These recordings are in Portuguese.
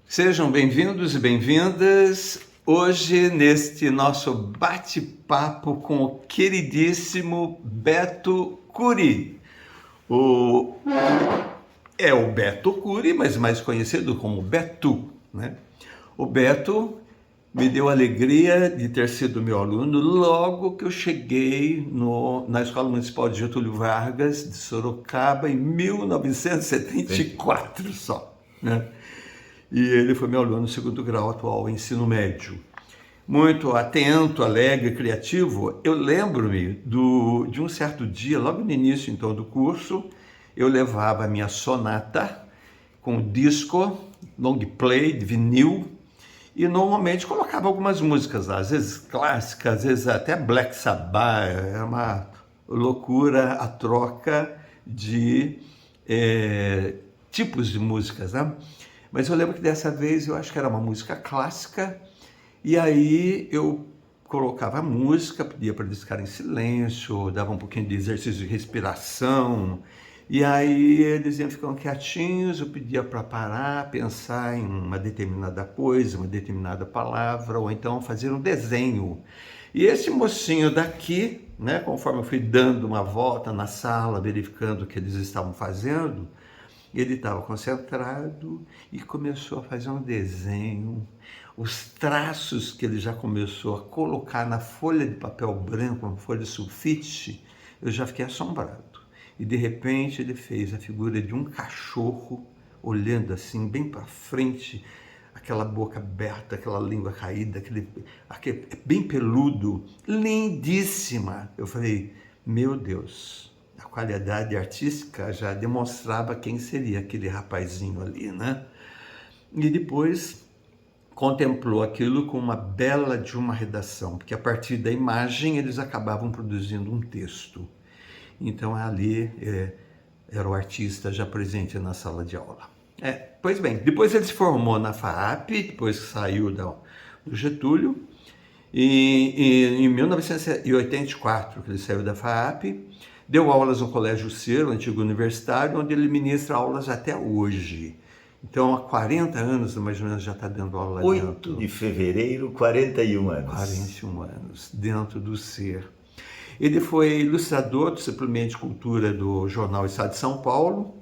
Sejam bem-vindos e bem-vindas. Hoje, neste nosso bate-papo com o queridíssimo Beto Curi. O... É o Beto Curi, mas mais conhecido como Beto, né? O Beto me deu a alegria de ter sido meu aluno logo que eu cheguei na Escola Municipal de Getúlio Vargas, de Sorocaba, em 1974 só, né? E ele foi meu aluno no segundo grau atual, ensino médio. Muito atento, alegre, criativo. Eu lembro-me de um certo dia, logo no início então do curso, eu levava a minha sonata com disco, long play, de vinil, e normalmente colocava algumas músicas lá, às vezes clássicas, às vezes até Black Sabbath. Era uma loucura a troca de tipos de músicas, né? Mas eu lembro que dessa vez eu acho que era uma música clássica, e aí eu colocava a música, pedia para eles ficarem em silêncio, dava um pouquinho de exercício de respiração, e aí eles iam ficando quietinhos, eu pedia para parar, pensar em uma determinada coisa, uma determinada palavra, ou então fazer um desenho. E esse mocinho daqui, né, conforme eu fui dando uma volta na sala, verificando o que eles estavam fazendo, ele estava concentrado e começou a fazer um desenho. Os traços que ele já começou a colocar na folha de papel branco, uma folha de sulfite, eu já fiquei assombrado. E de repente ele fez a figura de um cachorro olhando assim bem para frente, aquela boca aberta, aquela língua caída, aquele bem peludo, lindíssima. Eu falei, meu Deus, a qualidade artística já demonstrava quem seria aquele rapazinho ali, né? E depois contemplou aquilo com uma bela de uma redação, porque a partir da imagem eles acabavam produzindo um texto. Então ali era o artista já presente na sala de aula. Pois bem, depois ele se formou na FAAP, depois que saiu do Getúlio, e em 1984 que ele saiu da FAAP, deu aulas no Colégio Ser, o antigo universitário, onde ele ministra aulas até hoje. Então, há 40 anos, mais ou menos, já está dando aula lá dentro. 8 de fevereiro, 41 anos. 41 anos, dentro do Ser. Ele foi ilustrador do suplemento de cultura do jornal Estado de São Paulo.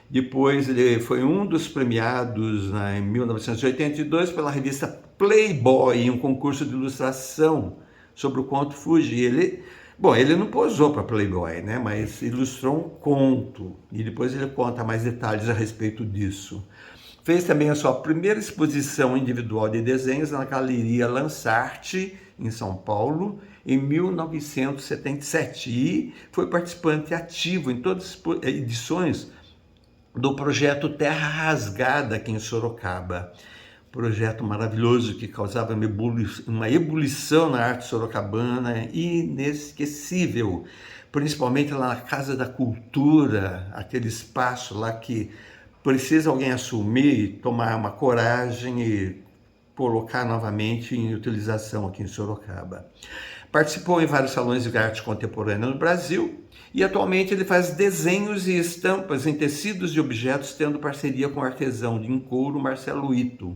Depois ele foi um dos premiados em 1982 pela revista Playboy, em um concurso de ilustração sobre o conto Fuji. Ele não posou para Playboy, né? Mas ilustrou um conto, e depois ele conta mais detalhes a respeito disso. Fez também a sua primeira exposição individual de desenhos na Galeria Lansarte, em São Paulo, em 1977, e foi participante ativo em todas as edições do projeto Terra Rasgada aqui em Sorocaba. Projeto maravilhoso que causava uma ebulição na arte sorocabana, inesquecível, principalmente lá na Casa da Cultura, aquele espaço lá que precisa alguém assumir, tomar uma coragem e colocar novamente em utilização aqui em Sorocaba. Participou em vários salões de arte contemporânea no Brasil, e atualmente ele faz desenhos e estampas em tecidos de objetos, tendo parceria com o artesão de couro Marcelo Ito.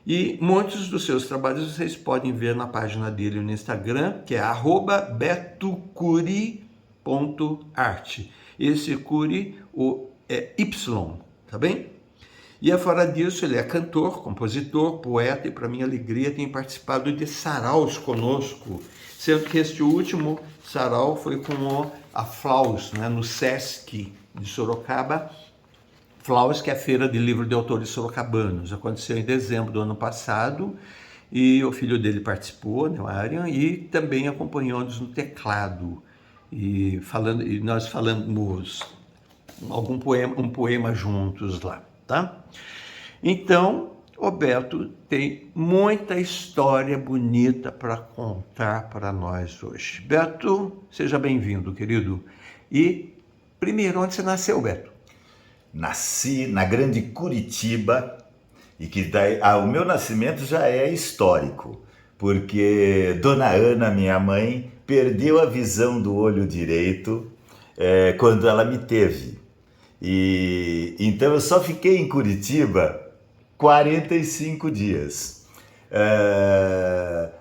E muitos dos seus trabalhos vocês podem ver na página dele no Instagram, que é @betocuri.art. Esse Curi é Y, tá bem? E fora disso, ele é cantor, compositor, poeta, e para minha alegria tem participado de saraus conosco, sendo que este último sarau foi com a Flaus, né, no Sesc de Sorocaba. Flaus, que é a Feira de Livro de Autores Sorocabanos. Aconteceu em dezembro do ano passado, e o filho dele participou, né, o Arian, e também acompanhou-nos no teclado. E nós falamos um poema juntos lá, tá? Então, o Beto tem muita história bonita para contar para nós hoje. Beto, seja bem-vindo, querido. E, primeiro, onde você nasceu, Beto? Nasci na grande Curitiba, e que o meu nascimento já é histórico, porque Dona Ana, minha mãe, perdeu a visão do olho direito quando ela me teve. E então eu só fiquei em Curitiba 45 dias.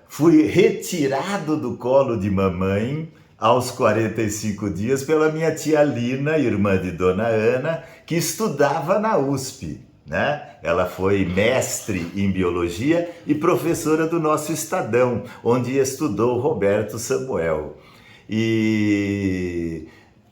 Fui retirado do colo de mamãe aos 45 dias pela minha tia Lina, irmã de Dona Ana, que estudava na USP, né? Ela foi mestre em biologia e professora do nosso Estadão, onde estudou Roberto Samuel. E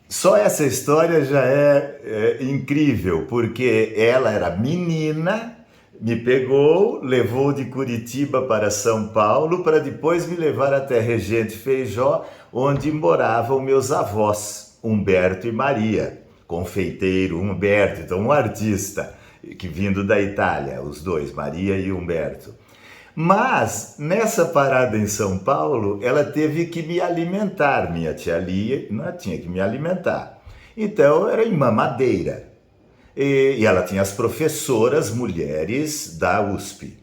só essa história já é incrível, porque ela era menina, me pegou, levou de Curitiba para São Paulo, para depois me levar até Regente Feijó, onde moravam meus avós, Humberto e Maria. Confeiteiro Humberto, então um artista, que vindo da Itália, os dois, Maria e Humberto. Mas, nessa parada em São Paulo, ela teve que me alimentar, minha tia Lia, não tinha que me alimentar. Então, era em mamadeira. E ela tinha as professoras mulheres da USP.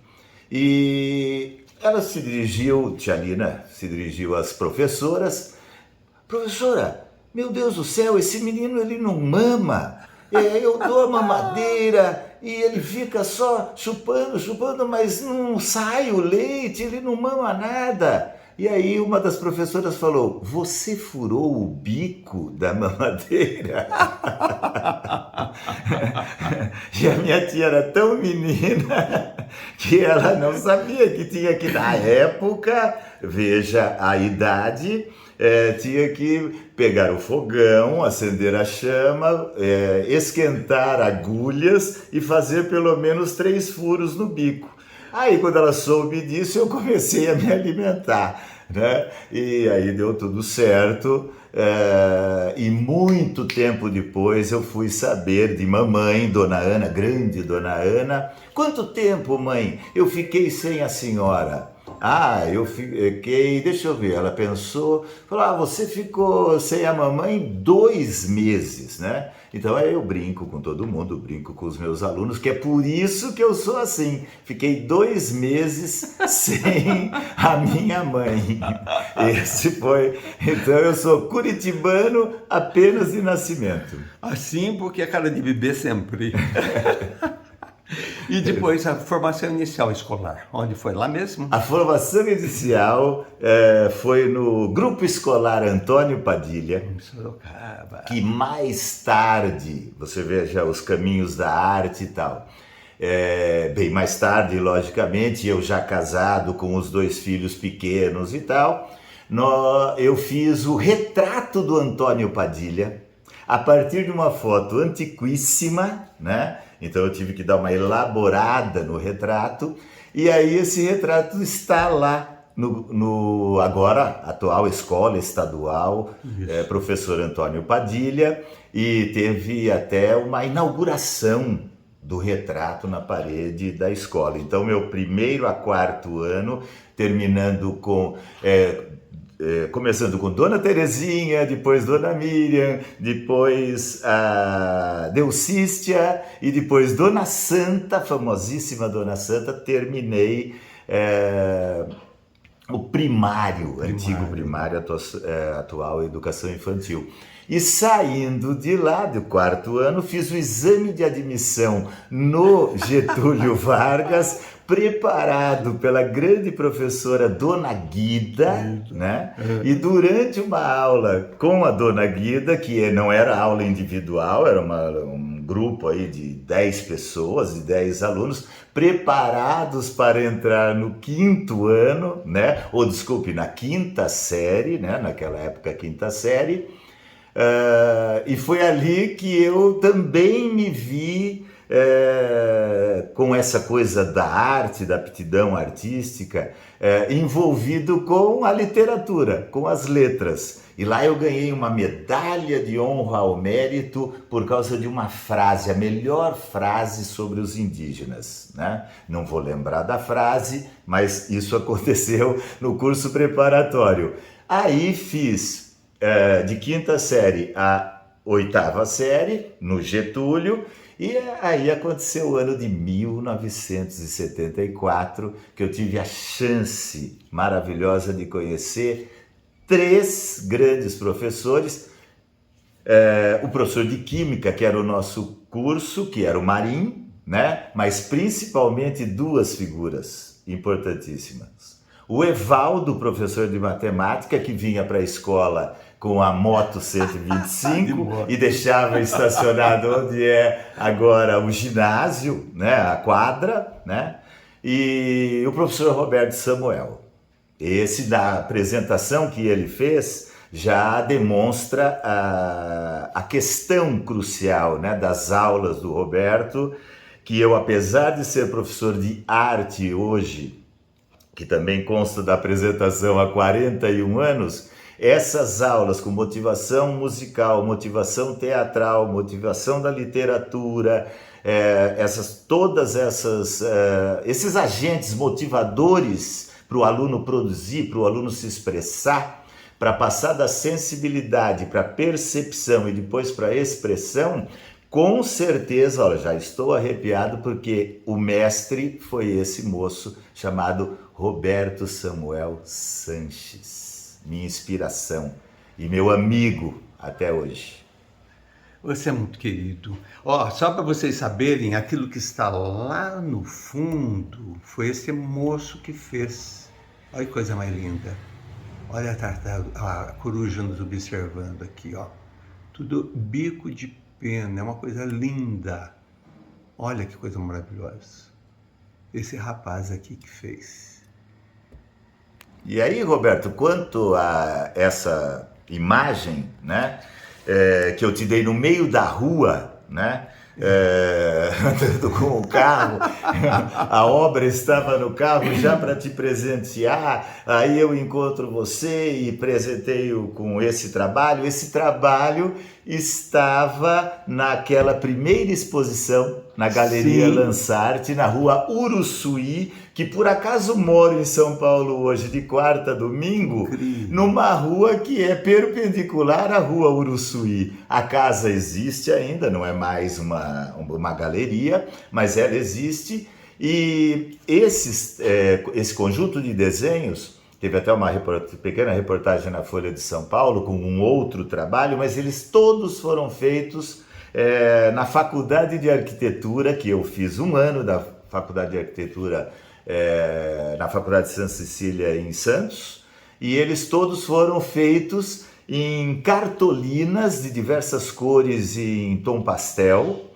E ela se dirigiu, tia Lina, se dirigiu às professoras. Professora, meu Deus do céu, esse menino ele não mama. Eu dou a mamadeira e ele fica só chupando, mas não sai o leite, ele não mama nada. E aí uma das professoras falou, você furou o bico da mamadeira? E a minha tia era tão menina que ela não sabia que tinha que, na época, veja a idade, tinha que pegar o fogão, acender a chama, esquentar agulhas e fazer pelo menos 3 furos no bico. Aí, quando ela soube disso, eu comecei a me alimentar, né? E aí deu tudo certo. E muito tempo depois eu fui saber de mamãe, Dona Ana, grande Dona Ana. Quanto tempo, mãe? Eu fiquei sem a senhora. Eu fiquei, deixa eu ver, ela pensou, falou, você ficou sem a mamãe 2 meses, né? Então aí eu brinco com todo mundo, brinco com os meus alunos, que é por isso que eu sou assim. Fiquei 2 meses sem a minha mãe. Esse foi, então eu sou curitibano apenas de nascimento. Assim, porque é cara de bebê sempre. E depois a formação inicial escolar, onde foi? Lá mesmo? A formação inicial foi no Grupo Escolar Antônio Padilha, que mais tarde, você veja os caminhos da arte e tal, bem mais tarde, logicamente, eu já casado com os 2 filhos pequenos e tal, eu fiz o retrato do Antônio Padilha, a partir de uma foto antiquíssima, né? Então eu tive que dar uma elaborada no retrato, e aí esse retrato está lá no agora atual Escola Estadual, Professor Antônio Padilha, e teve até uma inauguração do retrato na parede da escola. Então meu 1º a 4º ano, terminando com... começando com Dona Terezinha, depois Dona Miriam, depois a Delcístia e depois Dona Santa, famosíssima Dona Santa, terminei o primário, antigo primário, atual educação infantil. E saindo de lá, do 4º ano, fiz o exame de admissão no Getúlio Vargas, preparado pela grande professora Dona Guida, né? E durante uma aula com a Dona Guida, que não era aula individual, era um grupo aí de 10 pessoas, de 10 alunos, preparados para entrar no 5º ano, né? Ou desculpe, na 5ª série, né? Naquela época, 5ª série. E foi ali que eu também me vi com essa coisa da arte, da aptidão artística, envolvido com a literatura, com as letras. E lá eu ganhei uma medalha de honra ao mérito por causa de uma frase, a melhor frase sobre os indígenas, né? Não vou lembrar da frase, mas isso aconteceu no curso preparatório. Aí fiz de 5ª série a 8ª série, no Getúlio, e aí aconteceu o ano de 1974, que eu tive a chance maravilhosa de conhecer 3 grandes professores, o professor de Química, que era o nosso curso, que era o Marim, né? Mas principalmente duas figuras importantíssimas. O Evaldo, professor de matemática, que vinha para a escola com a moto 125 e deixava estacionado onde é agora o ginásio, né? A quadra, né? E o professor Roberto Samuel. Esse da apresentação que ele fez já demonstra a questão crucial, né, das aulas do Roberto, que eu, apesar de ser professor de arte hoje, que também consta da apresentação há 41 anos, essas aulas com motivação musical, motivação teatral, motivação da literatura, esses agentes motivadores para o aluno produzir, para o aluno se expressar, para passar da sensibilidade para a percepção e depois para a expressão, com certeza, olha, já estou arrepiado porque o mestre foi esse moço chamado Roberto Samuel Sanches, minha inspiração e meu amigo até hoje. Você é muito querido. Ó, só para vocês saberem, aquilo que está lá no fundo foi esse moço que fez. Olha que coisa mais linda. Olha a coruja nos observando aqui, ó. Tudo bico de pena, é uma coisa linda. Olha que coisa maravilhosa. Esse rapaz aqui que fez. E aí, Roberto, quanto a essa imagem, né, que eu te dei no meio da rua, né, andando com o carro, a obra estava no carro já para te presentear, aí eu encontro você e presenteio com esse trabalho. Esse trabalho estava naquela primeira exposição na Galeria Sim. Lansarte, na rua Uruçuí, que por acaso moro em São Paulo hoje, de quarta a domingo, Incrível. numa rua que é perpendicular à rua Uruçuí. A casa existe ainda, não é mais uma galeria, mas ela existe. E esse conjunto de desenhos, teve até uma pequena reportagem na Folha de São Paulo com um outro trabalho, mas eles todos foram feitos na Faculdade de Arquitetura, que eu fiz um ano da Faculdade de Arquitetura na Faculdade de Santa Cecília em Santos, e eles todos foram feitos em cartolinas de diversas cores em tom pastel.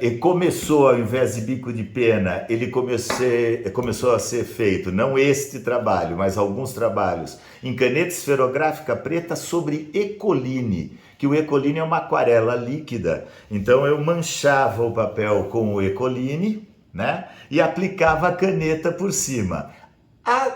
E começou, ao invés de bico de pena, ele começou a ser feito, não este trabalho, mas alguns trabalhos, em caneta esferográfica preta sobre ecoline, que o ecoline é uma aquarela líquida. Então eu manchava o papel com o ecoline, né, e aplicava a caneta por cima.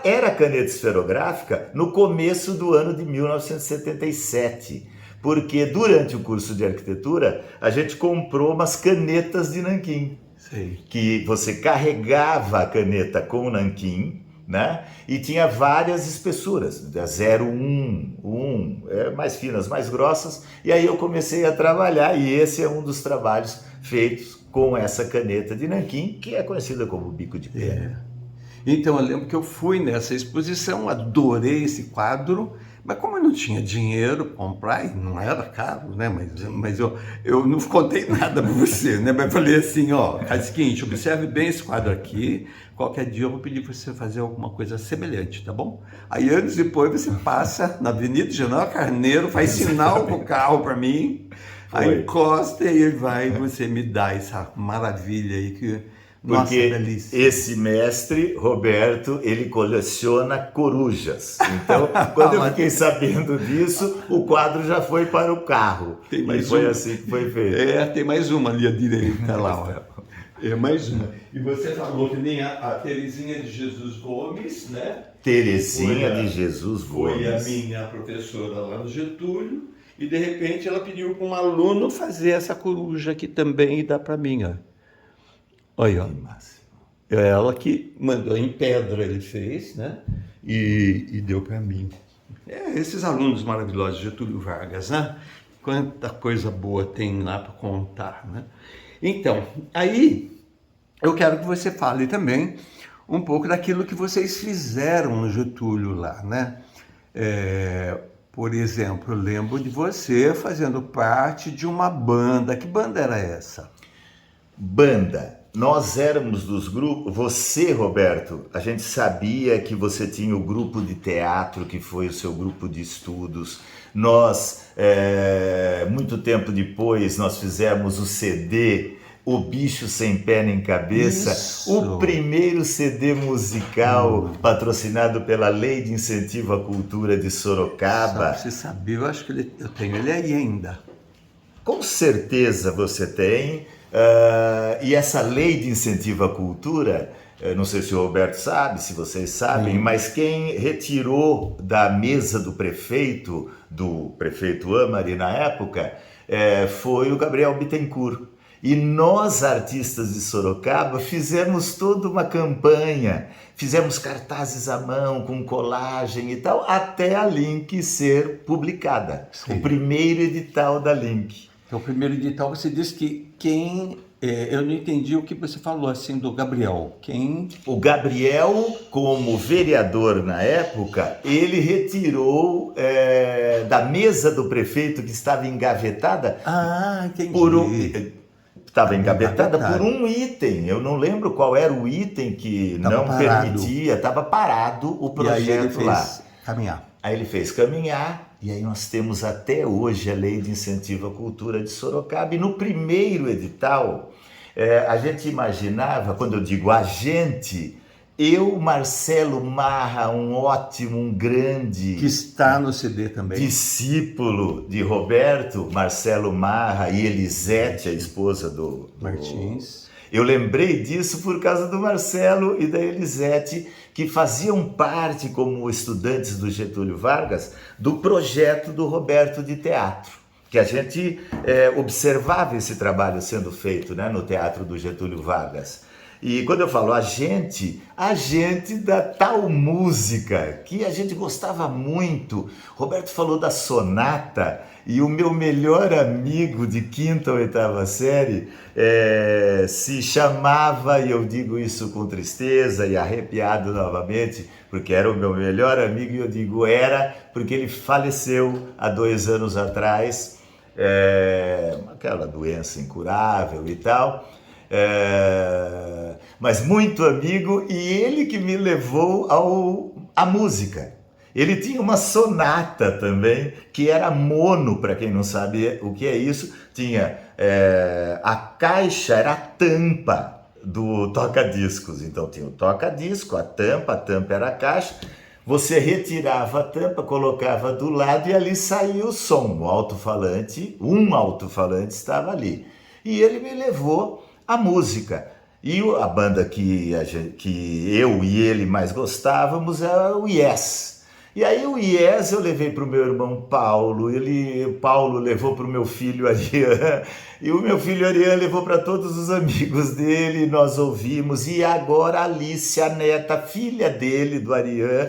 Era caneta esferográfica no começo do ano de 1977. Porque durante o curso de arquitetura, a gente comprou umas canetas de nanquim. Sei. Que você carregava a caneta com nanquim, né? E tinha várias espessuras, 0,1, 1, mais finas, mais grossas. E aí eu comecei a trabalhar, e esse é um dos trabalhos feitos com essa caneta de nanquim, que é conhecida como bico de pena. Então eu lembro que eu fui nessa exposição, adorei esse quadro, mas como eu não tinha dinheiro para comprar, e não era caro, né? Mas eu não contei nada para você, né? Mas falei assim, ó, faz o seguinte, observe bem esse quadro aqui, qualquer dia eu vou pedir para você fazer alguma coisa semelhante, tá bom? Aí anos depois você passa na Avenida General Carneiro, faz sinal com o carro para mim, aí encosta e você me dá essa maravilha aí que... Porque Nossa, esse mestre, Roberto, ele coleciona corujas. Então, quando eu fiquei sabendo disso, o quadro já foi para o carro. Tem mais foi assim que foi feito. Tem mais uma ali à direita lá, ó. Mais uma. E você falou que nem a Terezinha de Jesus Gomes, né? Terezinha de Jesus Gomes. Foi a minha professora lá no Getúlio. E de repente ela pediu para um aluno fazer essa coruja aqui também e dá para mim, ó. Olha, ó. Ela que mandou em pedra, ele fez, né? E deu para mim. Esses alunos maravilhosos de Getúlio Vargas, né? Quanta coisa boa tem lá para contar, né? Então, aí eu quero que você fale também um pouco daquilo que vocês fizeram no Getúlio lá, né? Por exemplo, eu lembro de você fazendo parte de uma banda. Que banda era essa? banda. Nós éramos dos grupos, você, Roberto, a gente sabia que você tinha o grupo de teatro, que foi o seu grupo de estudos. Nós, muito tempo depois, nós fizemos o CD O Bicho Sem Pé Nem Cabeça, Isso. o primeiro CD musical patrocinado pela Lei de Incentivo à Cultura de Sorocaba. Só pra você saber, eu acho que eu tenho ele aí ainda. Com certeza você tem. E essa lei de incentivo à cultura, não sei se o Roberto sabe, se vocês sabem, mas quem retirou da mesa do prefeito Amari na época, foi o Gabriel Bittencourt. E nós, artistas de Sorocaba, fizemos toda uma campanha, fizemos cartazes à mão, com colagem e tal, até a Link ser publicada. Sim. O primeiro edital da Link. Então, o primeiro edital, você disse que eu não entendi o que você falou, assim, do Gabriel. O Gabriel, como vereador na época, ele Ah, retirou da mesa do prefeito, que estava engavetada, entendi. estava engavetada por um item. Eu não lembro qual era o item que não permitia, estava parado o projeto. E aí ele fez lá. caminhar. Aí ele fez caminhar, e aí nós temos até hoje a Lei de Incentivo à Cultura de Sorocaba. E no primeiro edital, a gente imaginava, quando eu digo a gente, eu, Marcelo Marra, um grande... Que está no CD também. Discípulo de Roberto, Marcelo Marra e Elisete, a esposa do Martins. Eu lembrei disso por causa do Marcelo e da Elisete, que faziam parte, como estudantes do Getúlio Vargas, do projeto do Roberto de teatro, que a gente observava esse trabalho sendo feito, né, no Teatro do Getúlio Vargas. E quando eu falo a gente da tal música que a gente gostava muito. Roberto falou da sonata, e o meu melhor amigo de 5ª ou 8ª série se chamava, e eu digo isso com tristeza e arrepiado novamente, porque era o meu melhor amigo, e eu digo era porque ele faleceu há 2 anos atrás, aquela doença incurável e tal. Mas muito amigo, e ele que me levou à música. Ele tinha uma sonata também, que era mono, para quem não sabe o que é isso. Tinha a caixa, era a tampa do toca-discos. Então tinha o toca-disco, a tampa era a caixa. Você retirava a tampa, colocava do lado e ali saía o som. O alto-falante, um alto-falante estava ali. E ele me levou à música. E a banda que eu e ele mais gostávamos era o Yes. E aí o Yes eu levei para o meu irmão Paulo, o Paulo levou para o meu filho Arian, e o meu filho Arian levou para todos os amigos dele, nós ouvimos. E agora a Alice, a neta, filha dele, do Arian,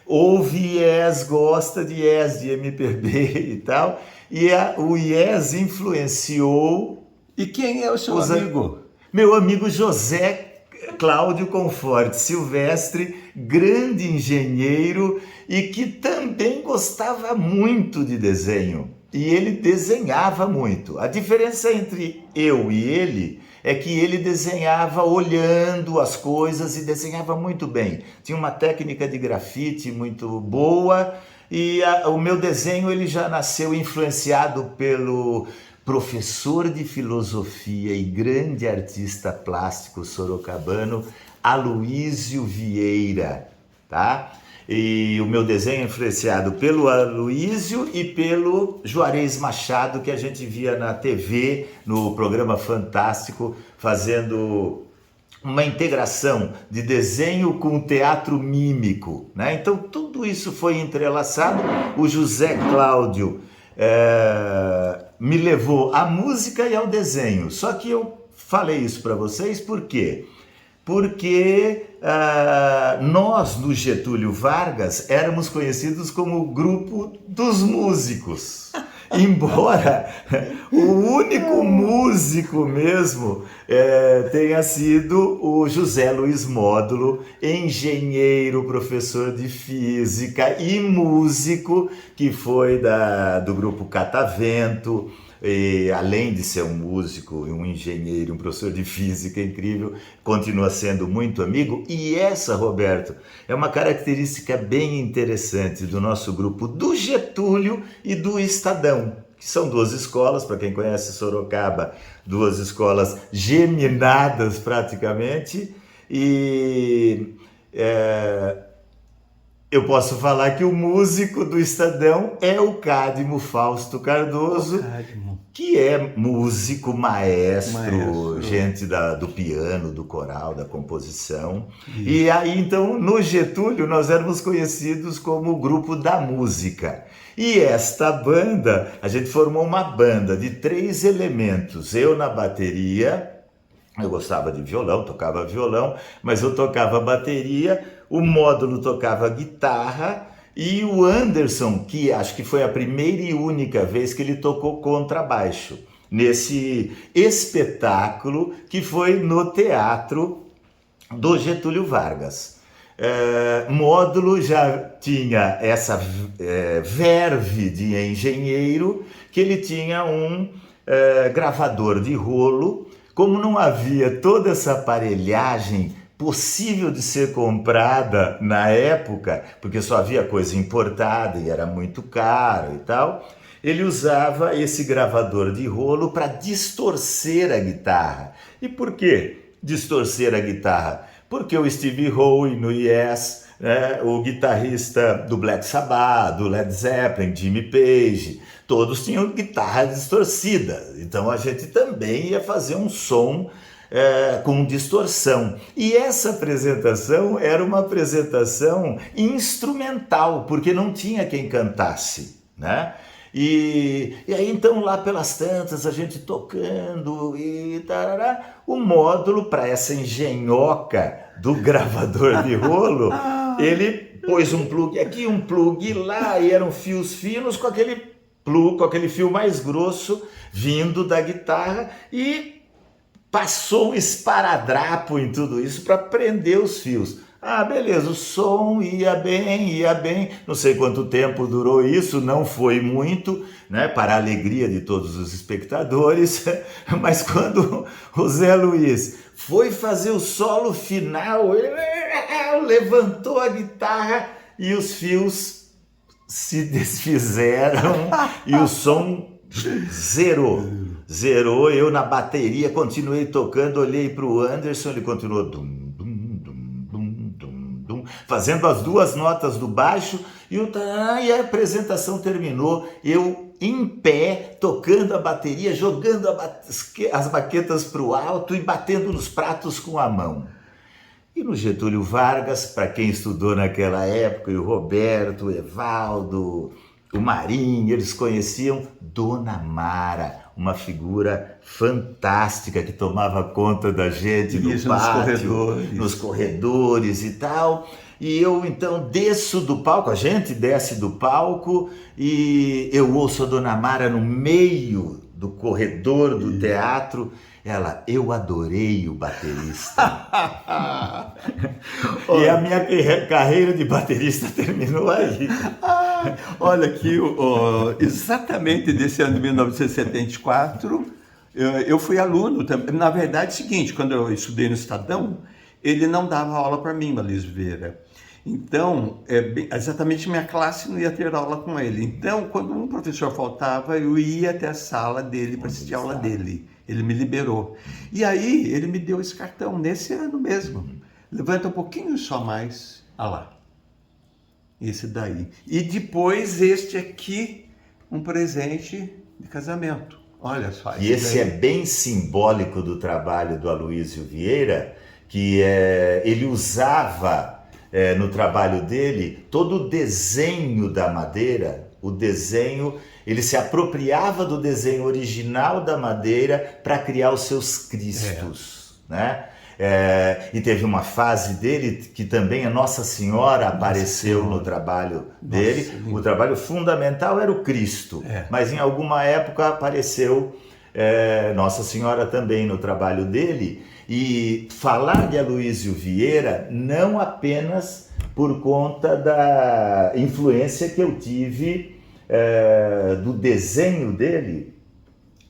ouve Yes, gosta de Yes, de MPB e tal. E o Yes influenciou... E quem é o seu amigo? Meu amigo José Cláudio Conforte Silvestre, grande engenheiro e que também gostava muito de desenho. E ele desenhava muito. A diferença entre eu e ele é que ele desenhava olhando as coisas e desenhava muito bem. Tinha uma técnica de grafite muito boa, e o meu desenho ele já nasceu influenciado pelo professor de filosofia e grande artista plástico sorocabano, Aloísio Vieira, tá? E o meu desenho é influenciado pelo Aloísio e pelo Juarez Machado, que a gente via na TV, no programa Fantástico, fazendo uma integração de desenho com teatro mímico, né? Então tudo isso foi entrelaçado. O José Cláudio me levou à música e ao desenho. Só que eu falei isso para vocês por quê? Porque nós, no Getúlio Vargas, éramos conhecidos como o grupo dos músicos. Embora o único músico mesmo tenha sido o José Luiz Módulo, engenheiro, professor de física e músico, que foi do grupo Catavento, e além de ser um músico, um engenheiro, um professor de física incrível, continua sendo muito amigo. E essa, Roberto, é uma característica bem interessante do nosso grupo do Getúlio e do Estadão, que são duas escolas, para quem conhece Sorocaba, duas escolas geminadas praticamente, e eu posso falar que o músico do Estadão é o Cadmo Fausto Cardoso, que é músico, maestro, gente do piano, do coral, da composição. Isso. E aí, então, no Getúlio, nós éramos conhecidos como o grupo da música. E esta banda, a gente formou uma banda de 3 elementos. Eu na bateria, eu gostava de violão, tocava violão, mas eu tocava bateria, o Módulo tocava guitarra e o Anderson, que acho que foi a primeira e única vez que ele tocou contrabaixo, nesse espetáculo que foi no Teatro do Getúlio Vargas. Módulo já tinha essa verve de engenheiro, que ele tinha um gravador de rolo. Como não havia toda essa aparelhagem possível de ser comprada na época, porque só havia coisa importada e era muito caro e tal, ele usava esse gravador de rolo para distorcer a guitarra. E por que distorcer a guitarra? Porque o Steve Howe no Yes, o guitarrista do Black Sabbath, do Led Zeppelin, Jimmy Page, todos tinham guitarra distorcida. Então a gente também ia fazer um som com distorção. E essa apresentação era uma apresentação instrumental, porque não tinha quem cantasse, né? E aí então lá pelas tantas a gente tocando e tarará, o Módulo, para essa engenhoca do gravador de rolo, ele pôs um plug aqui, um plug lá, e eram fios finos com aquele plug, com aquele fio mais grosso vindo da guitarra, e passou um esparadrapo em tudo isso para prender os fios. Ah, beleza, o som ia bem, não sei quanto tempo durou isso, não foi muito, né, para a alegria de todos os espectadores, mas quando o Zé Luiz foi fazer o solo final, ele levantou a guitarra e os fios se desfizeram e o som zerou. Eu na bateria continuei tocando, olhei para o Anderson, ele continuou fazendo as 2 notas do baixo e a apresentação terminou, eu em pé, tocando a bateria, jogando as baquetas para o alto e batendo nos pratos com a mão. E no Getúlio Vargas, para quem estudou naquela época, o Roberto, o Evaldo, o Marinho, eles conheciam Dona Mara, uma figura fantástica que tomava conta da gente no pátio, nos corredores e tal. E eu então desço do palco, a gente desce do palco e eu ouço a Dona Mara no meio do corredor do teatro. Ela, eu adorei o baterista. E a minha carreira de baterista terminou aí. Olha aqui, exatamente desse ano de 1974, eu fui aluno também. Na verdade, é o seguinte, quando eu estudei no Estadão, ele não dava aula para mim, Malísio Vieira. Então, exatamente minha classe não ia ter aula com ele. Então, quando um professor faltava, eu ia até a sala dele para assistir a aula dele. Ele me liberou. E aí, ele me deu esse cartão, nesse ano mesmo. Levanta um pouquinho só mais. Ah lá. Esse daí. E depois este aqui, um presente de casamento. Olha só. E esse é bem simbólico do trabalho do Aloysio Vieira, que ele usava no trabalho dele todo o desenho da madeira, ele se apropriava do desenho original da madeira para criar os seus cristos, né? E teve uma fase dele que também a Nossa Senhora apareceu no trabalho dele. O trabalho fundamental era o Cristo, mas em alguma época apareceu Nossa Senhora também no trabalho dele. E falar de Aloysio Vieira não apenas por conta da influência que eu tive do desenho dele,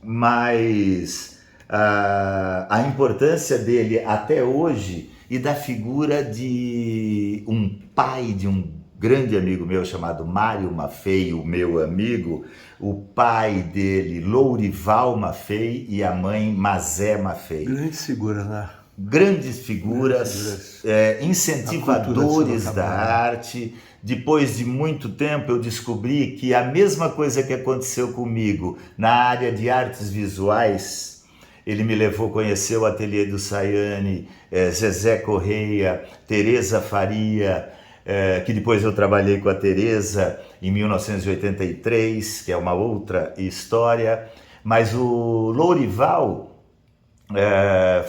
mas a importância dele até hoje e da figura de um pai de um grande amigo meu chamado Mário Maffei, o meu amigo, o pai dele, Lourival Maffei, e a mãe Mazé Maffei. Grandes figuras, né? Grandes figuras, incentivadores da arte. Depois de muito tempo eu descobri que a mesma coisa que aconteceu comigo na área de artes visuais, ele me levou a conhecer o ateliê do Sayane, Zezé Correia, Tereza Faria, que depois eu trabalhei com a Tereza em 1983, que é uma outra história, mas o Lourival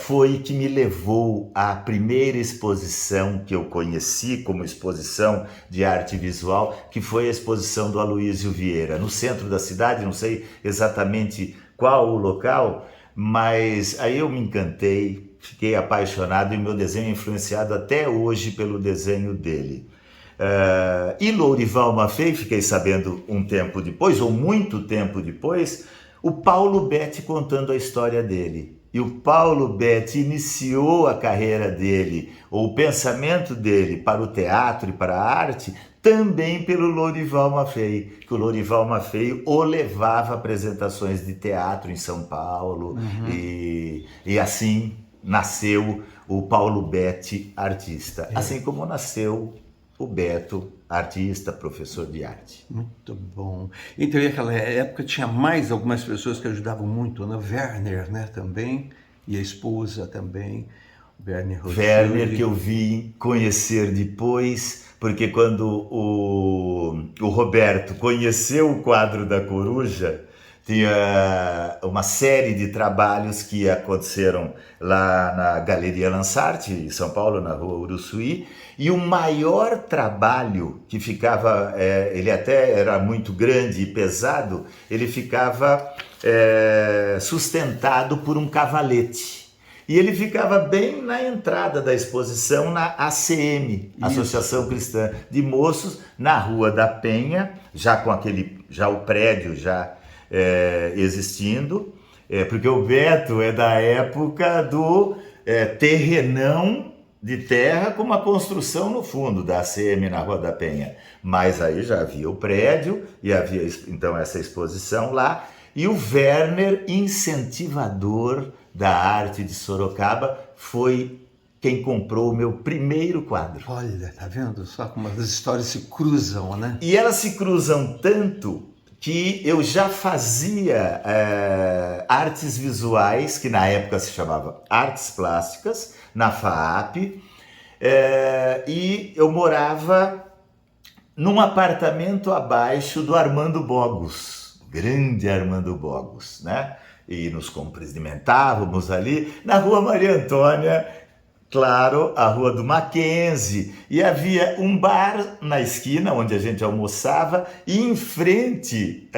foi que me levou à primeira exposição que eu conheci como exposição de arte visual, que foi a exposição do Aloísio Vieira, no centro da cidade, não sei exatamente qual o local, mas aí eu me encantei, fiquei apaixonado e meu desenho é influenciado até hoje pelo desenho dele. E Lourival Maffei, fiquei sabendo um tempo depois, ou muito tempo depois, o Paulo Betti contando a história dele. E o Paulo Betti iniciou a carreira dele, ou o pensamento dele para o teatro e para a arte, também pelo Lourival Maffei, que o Lourival Maffei o levava a apresentações de teatro em São Paulo, e assim nasceu o Paulo Betti, artista, assim como nasceu o Beto, artista, professor de arte. Muito bom. Então, naquela época tinha mais algumas pessoas que ajudavam muito, né? Werner, né, também, e a esposa também, Werner Rossini. Werner, que eu vim conhecer depois, porque quando o Roberto conheceu o quadro da Coruja, tinha uma série de trabalhos que aconteceram lá na Galeria Lansarte, em São Paulo, na Rua Uruçuí, e o maior trabalho que ficava, ele até era muito grande e pesado, ele ficava sustentado por um cavalete. E ele ficava bem na entrada da exposição, na ACM, Associação Cristã de Moços, na Rua da Penha, já com o prédio já existindo, porque o Beto é da época do terrenão de terra com uma construção no fundo da ACM na Rua da Penha. Mas aí já havia o prédio e havia então essa exposição lá. E o Werner, incentivador da arte de Sorocaba, foi quem comprou o meu primeiro quadro. Olha, tá vendo? Só como as histórias se cruzam, né? E elas se cruzam tanto que eu já fazia artes visuais, que na época se chamava artes plásticas, na FAAP, e eu morava num apartamento abaixo do Armando Bogos, o grande Armando Bogos, né? E nos cumprimentávamos ali na Rua Maria Antônia, claro, a Rua do Mackenzie, e havia um bar na esquina onde a gente almoçava e em frente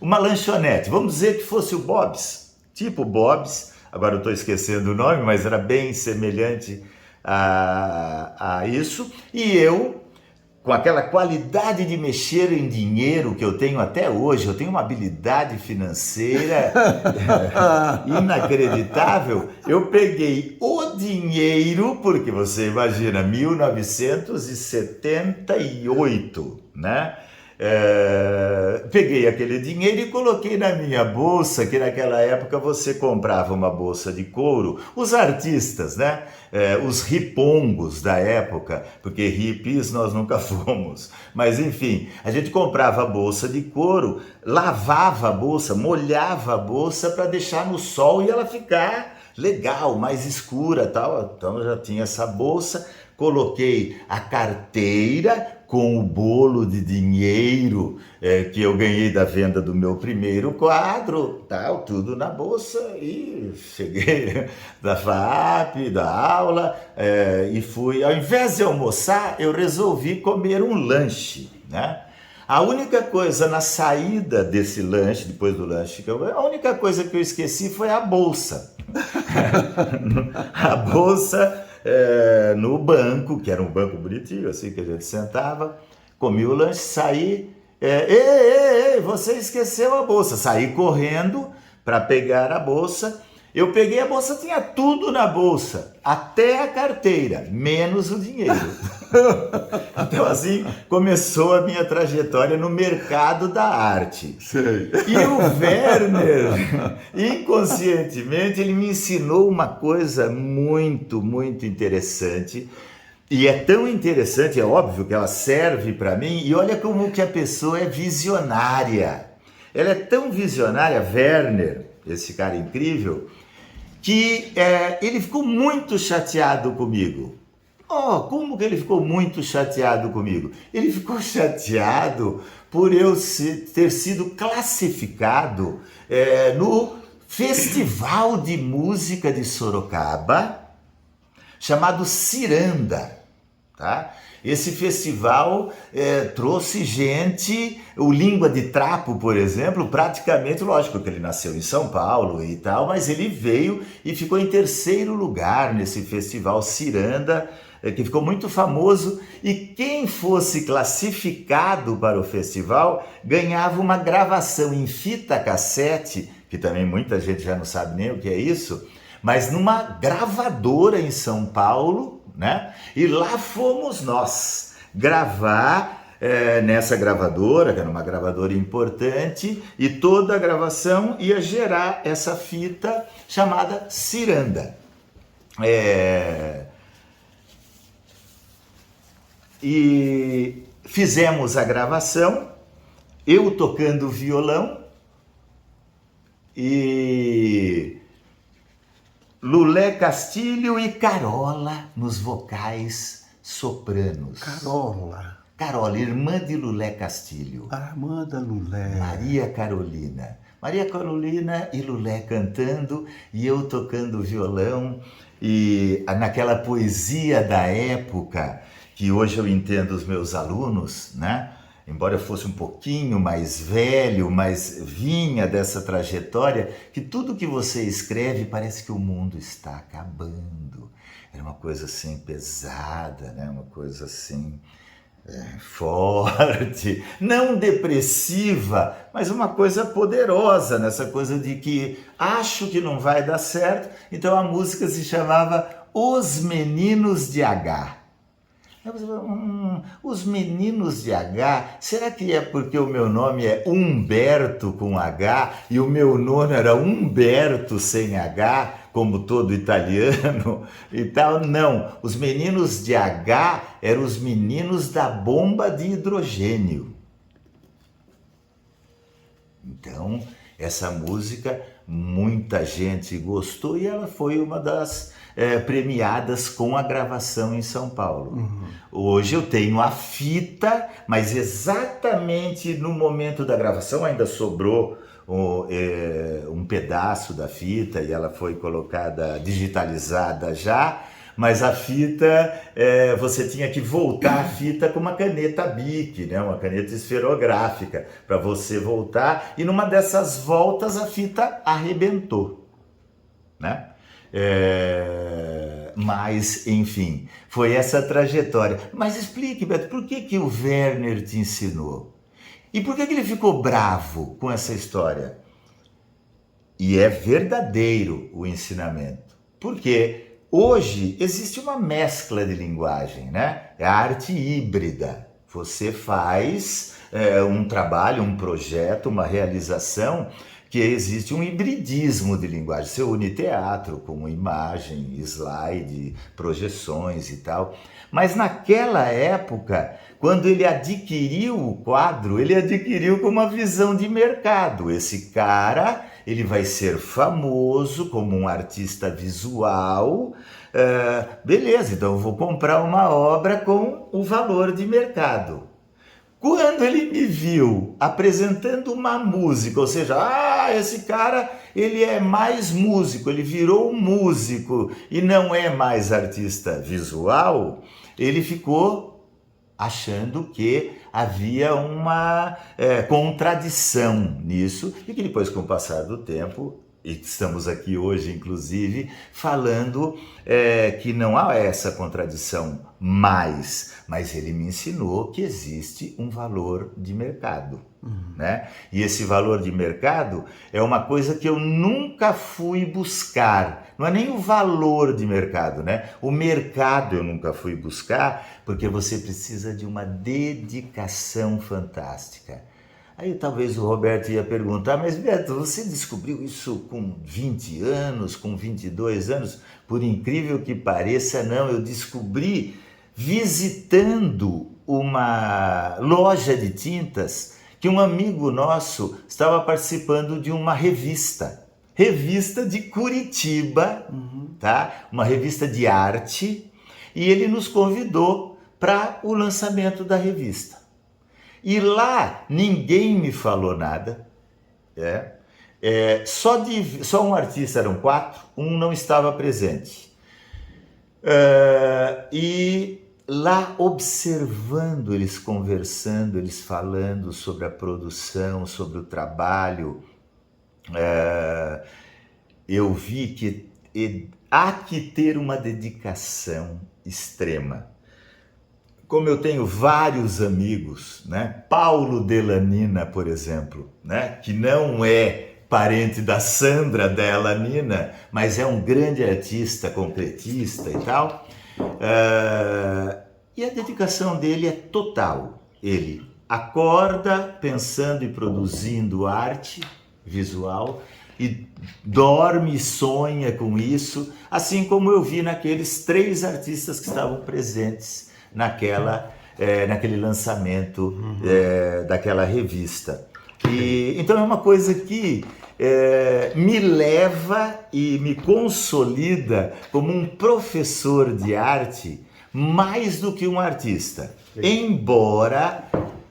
uma lanchonete, vamos dizer que fosse o Bob's, tipo Bob's, agora eu estou esquecendo o nome, mas era bem semelhante a isso, e eu, com aquela qualidade de mexer em dinheiro que eu tenho até hoje, eu tenho uma habilidade financeira inacreditável, eu peguei o dinheiro, porque você imagina, 1978, né? Peguei aquele dinheiro e coloquei na minha bolsa, que naquela época você comprava uma bolsa de couro, os artistas, né? Os ripongos da época, porque hippies nós nunca fomos, mas enfim, a gente comprava a bolsa de couro, lavava a bolsa, molhava a bolsa para deixar no sol e ela ficar legal, mais escura, tal. Então eu já tinha essa bolsa, coloquei a carteira com o bolo de dinheiro que eu ganhei da venda do meu primeiro quadro, tal, tudo na bolsa, e cheguei da FAAP, da aula, e fui, ao invés de almoçar, eu resolvi comer um lanche, né? A única coisa na saída desse lanche, depois do lanche, a única coisa que eu esqueci foi a bolsa. A bolsa no banco, que era um banco bonitinho, assim que a gente sentava, comi o lanche, saí, Ei, você esqueceu a bolsa. Saí correndo para pegar a bolsa. Eu peguei a bolsa, tinha tudo na bolsa, até a carteira, menos o dinheiro. Então assim começou a minha trajetória no mercado da arte. Sei. E o Werner, inconscientemente, ele me ensinou uma coisa muito, muito interessante. E é tão interessante, é óbvio que ela serve para mim, e olha como que a pessoa é visionária. Ela é tão visionária, Werner, esse cara incrível, que ele ficou muito chateado comigo. Oh, como que ele ficou muito chateado comigo? Ele ficou chateado por eu ter sido classificado no Festival de Música de Sorocaba, chamado Ciranda, tá? Esse festival trouxe gente, o Língua de Trapo, por exemplo, praticamente, lógico que ele nasceu em São Paulo e tal, mas ele veio e ficou em terceiro lugar nesse festival Ciranda, que ficou muito famoso, e quem fosse classificado para o festival ganhava uma gravação em fita cassete, que também muita gente já não sabe nem o que é isso, mas numa gravadora em São Paulo, né? E lá fomos nós gravar nessa gravadora, que era uma gravadora importante, e toda a gravação ia gerar essa fita chamada Ciranda. E fizemos a gravação, eu tocando violão e Lulé Castilho e Carola nos vocais sopranos. Carola, irmã de Lulé Castilho. A irmã da Lulé. Maria Carolina. Maria Carolina e Lulé cantando e eu tocando violão. E naquela poesia da época, que hoje eu entendo os meus alunos, né? Embora eu fosse um pouquinho mais velho, mas vinha dessa trajetória, que tudo que você escreve parece que o mundo está acabando. Era uma coisa assim pesada, né? Uma coisa assim forte, não depressiva, mas uma coisa poderosa, nessa coisa de que acho que não vai dar certo. Então a música se chamava Os Meninos de H. Os Meninos de H, será que é porque o meu nome é Humberto com H e o meu nono era Humberto sem H, como todo italiano e tal? Não, os Meninos de H eram os meninos da bomba de hidrogênio. Então, essa música muita gente gostou e ela foi uma das premiadas com a gravação em São Paulo. Uhum. Hoje eu tenho a fita, mas exatamente no momento da gravação ainda sobrou um pedaço da fita e ela foi colocada, digitalizada já, mas a fita, você tinha que voltar a fita com uma caneta Bic, né? Uma caneta esferográfica, para você voltar, e numa dessas voltas a fita arrebentou, né? Mas, enfim, foi essa trajetória. Mas explique, Beto, por que o Werner te ensinou? E por que ele ficou bravo com essa história? E é verdadeiro o ensinamento. Porque hoje existe uma mescla de linguagem, né? É a arte híbrida. Você faz um trabalho, um projeto, uma realização que existe um hibridismo de linguagem. Você une teatro com imagem, slide, projeções e tal. Mas naquela época, quando ele adquiriu o quadro, ele adquiriu com uma visão de mercado. Esse cara, ele vai ser famoso como um artista visual. Beleza, então eu vou comprar uma obra com o valor de mercado. Quando ele me viu apresentando uma música, ou seja, esse cara, ele é mais músico, ele virou um músico e não é mais artista visual, ele ficou achando que havia uma contradição nisso e que depois, com o passar do tempo, e estamos aqui hoje, inclusive, falando que não há essa contradição mais, mas ele me ensinou que existe um valor de mercado, né? E esse valor de mercado é uma coisa que eu nunca fui buscar. Não é nem o valor de mercado, né? O mercado eu nunca fui buscar, porque você precisa de uma dedicação fantástica. Aí talvez o Roberto ia perguntar, mas Beto, você descobriu isso com 20 anos, com 22 anos? Por incrível que pareça, não, eu descobri visitando uma loja de tintas que um amigo nosso estava participando de uma revista de Curitiba, tá? Uma revista de arte, e ele nos convidou para o lançamento da revista. E lá ninguém me falou nada, só um artista, eram 4, um não estava presente. E lá observando eles conversando, eles falando sobre a produção, sobre o trabalho, eu vi que há que ter uma dedicação extrema. Como eu tenho vários amigos, né? Paulo Delanina, por exemplo, né? Que não é parente da Sandra Delanina, mas é um grande artista, concretista e tal. E a dedicação dele é total. Ele acorda pensando e produzindo arte visual e dorme e sonha com isso, assim como eu vi naqueles 3 artistas que estavam presentes naquele lançamento daquela revista. E então é uma coisa que me leva e me consolida como um professor de arte mais do que um artista. Embora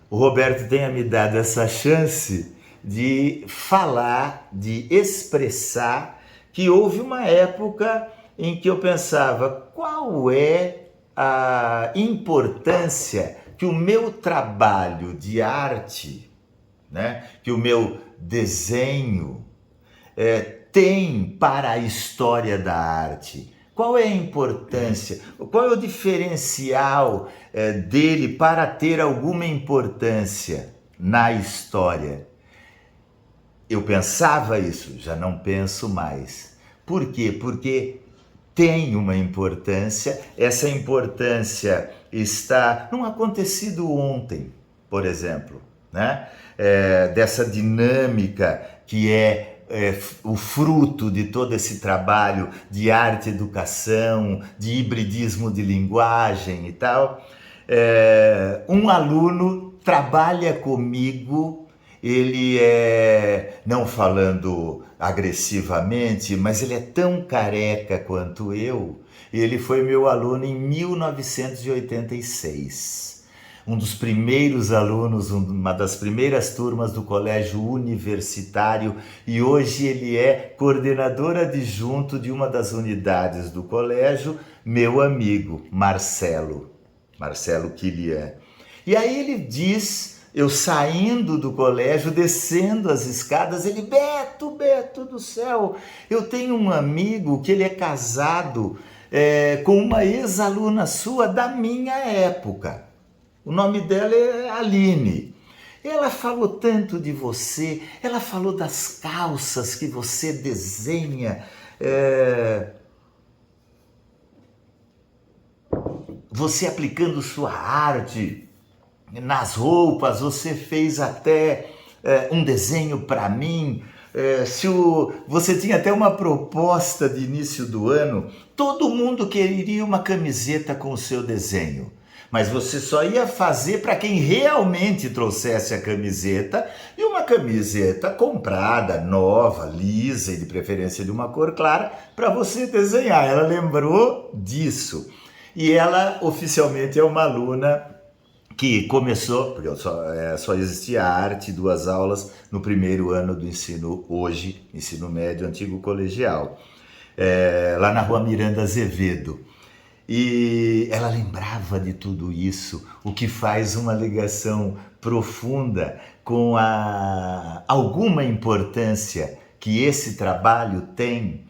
o Roberto tenha me dado essa chance de falar, de expressar que houve uma época em que eu pensava qual é a importância que o meu trabalho de arte, né, que o meu desenho tem para a história da arte. Qual é a importância? Qual é o diferencial dele para ter alguma importância na história? Eu pensava isso, já não penso mais. Por quê? Porque tem uma importância, essa importância está não acontecido ontem, por exemplo, né? Dessa dinâmica que é o fruto de todo esse trabalho de arte, educação, de hibridismo de linguagem e tal. Um aluno trabalha comigo, ele não falando agressivamente, mas ele é tão careca quanto eu. Ele foi meu aluno em 1986. Um dos primeiros alunos, uma das primeiras turmas do colégio universitário, e hoje ele é coordenador adjunto de uma das unidades do colégio, meu amigo Marcelo Kilian. E aí ele diz, eu saindo do colégio, descendo as escadas, ele, Beto do céu, eu tenho um amigo que ele é casado com uma ex-aluna sua da minha época. O nome dela é Aline. Ela falou tanto de você, ela falou das calças que você desenha, você aplicando sua arte nas roupas, você fez até um desenho para mim. Você tinha até uma proposta de início do ano, todo mundo queria uma camiseta com o seu desenho. Mas você só ia fazer para quem realmente trouxesse a camiseta, e uma camiseta comprada, nova, lisa e de preferência de uma cor clara, para você desenhar. Ela lembrou disso. E ela oficialmente é uma aluna que começou, porque só existia arte, 2 aulas no primeiro ano do ensino médio, antigo colegial, lá na rua Miranda Azevedo. E ela lembrava de tudo isso, o que faz uma ligação profunda com alguma importância que esse trabalho tem,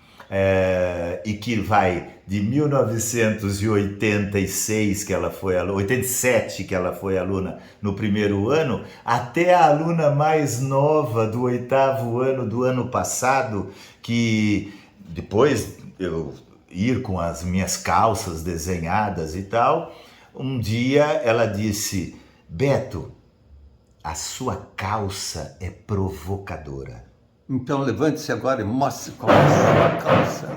e que vai de 1986, que ela foi 87, que ela foi aluna no primeiro ano, até a aluna mais nova do 8º ano do ano passado, que depois eu ir com as minhas calças desenhadas e tal, um dia ela disse: Beto, a sua calça é provocadora. Então levante-se agora e mostre qual é a sua calça.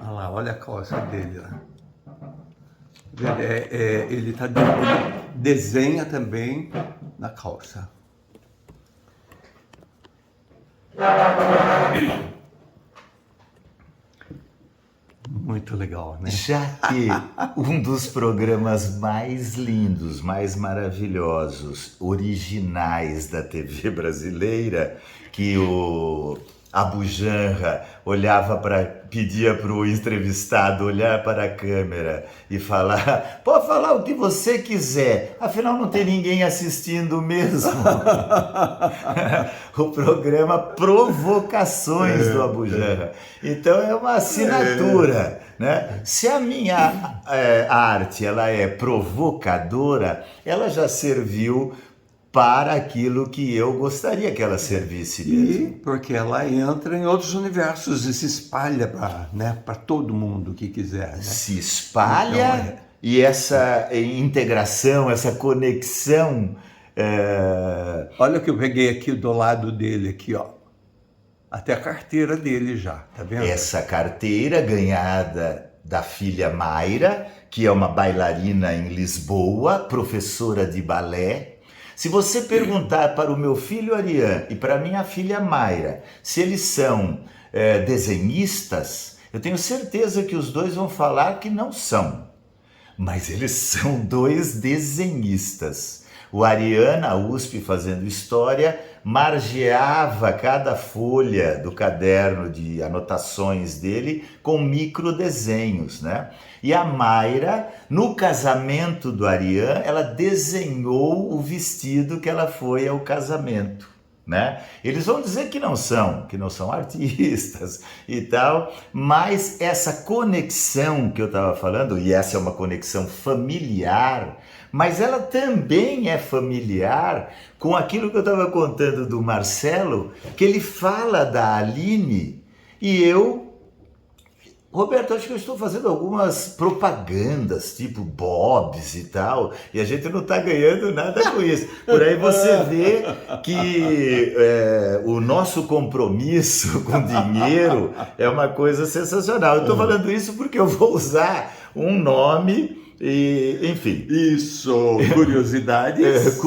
Olha lá, olha a calça dele lá. Ele desenha também na calça. Muito legal, né? Já que um dos programas mais lindos, mais maravilhosos, originais da TV brasileira, que o Abujamra pedia para o entrevistado olhar para a câmera e falar: pode falar o que você quiser, afinal não tem ninguém assistindo mesmo. O programa Provocações do Abujamra. Então é uma assinatura, né? Se a minha arte ela é provocadora, ela já serviu para aquilo que eu gostaria que ela servisse mesmo. E porque ela entra em outros universos e se espalha para todo mundo que quiser. Né? Se espalha, então, e essa integração, essa conexão... Olha o que eu peguei aqui do lado dele, aqui, ó. Até a carteira dele já, tá vendo? Essa carteira ganhada da filha Mayra, que é uma bailarina em Lisboa, professora de balé. Se você perguntar para o meu filho Ariane e para a minha filha Mayra se eles são desenhistas, eu tenho certeza que os dois vão falar que não são. Mas eles são dois desenhistas. O Ariane, na USP, fazendo história, margeava cada folha do caderno de anotações dele com microdesenhos, né? E a Mayra, no casamento do Ariane, ela desenhou o vestido que ela foi ao casamento, né? Eles vão dizer que não são artistas e tal, mas essa conexão que eu estava falando, e essa é uma conexão familiar, mas ela também é familiar com aquilo que eu estava contando do Marcelo, que ele fala da Aline, e Roberto, acho que eu estou fazendo algumas propagandas, tipo Bob's e tal, e a gente não está ganhando nada com isso. Por aí você vê que o nosso compromisso com dinheiro é uma coisa sensacional. Eu estou falando isso porque eu vou usar um nome... enfim. Isso, curiosidades.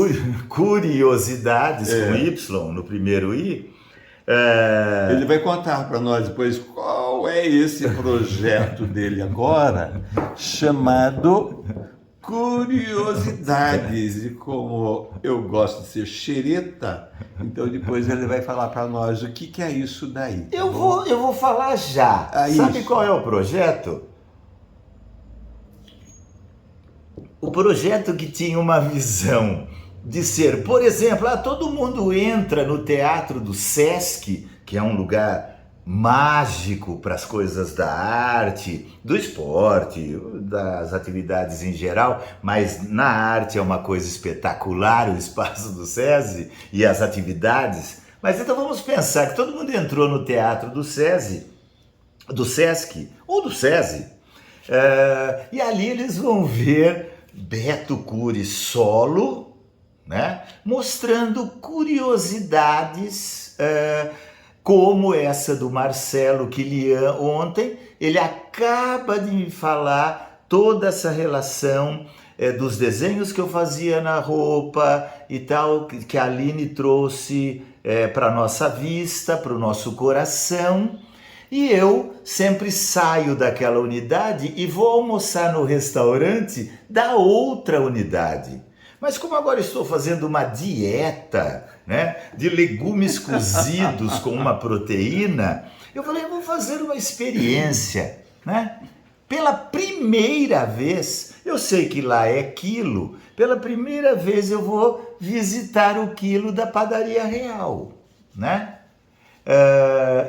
Curiosidades com Y no primeiro I. Ele vai contar para nós depois qual é esse projeto dele agora, chamado Curiosidades. E como eu gosto de ser xereta, então depois ele vai falar para nós o que é isso daí. Tá eu vou falar já. Sabe isso. Qual é o projeto? O projeto que tinha uma visão de ser, por exemplo, todo mundo entra no Teatro do Sesc, que é um lugar mágico para as coisas da arte, do esporte, das atividades em geral, mas na arte é uma coisa espetacular o espaço do SESI e as atividades. Mas então vamos pensar que todo mundo entrou no Teatro do SESI, do Sesc ou do SESI, e ali eles vão ver Beto Cury solo, né? Mostrando curiosidades como essa do Marcelo Kilian ontem. Ele acaba de me falar toda essa relação dos desenhos que eu fazia na roupa e tal, que a Aline trouxe para a nossa vista, para o nosso coração. E eu sempre saio daquela unidade e vou almoçar no restaurante da outra unidade. Mas como agora estou fazendo uma dieta, né, de legumes cozidos com uma proteína, eu falei, eu vou fazer uma experiência, né? Pela primeira vez, eu sei que lá é quilo, pela primeira vez eu vou visitar o quilo da Padaria Real, né?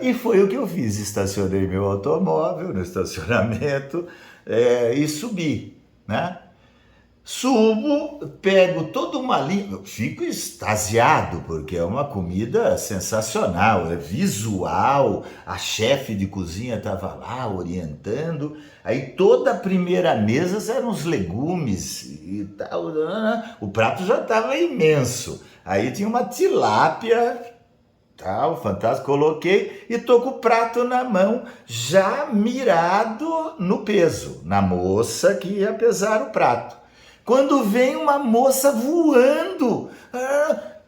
E foi o que eu fiz, estacionei meu automóvel no estacionamento e subi, né? Subo, pego toda uma linha, fico extasiado, porque é uma comida sensacional, é visual, a chefe de cozinha estava lá orientando, aí toda a primeira mesa eram os legumes e tal, o prato já estava imenso, aí tinha uma tilápia, tal, fantástico, coloquei e tô com o prato na mão, já mirado no peso, na moça que ia pesar o prato. Quando vem uma moça voando,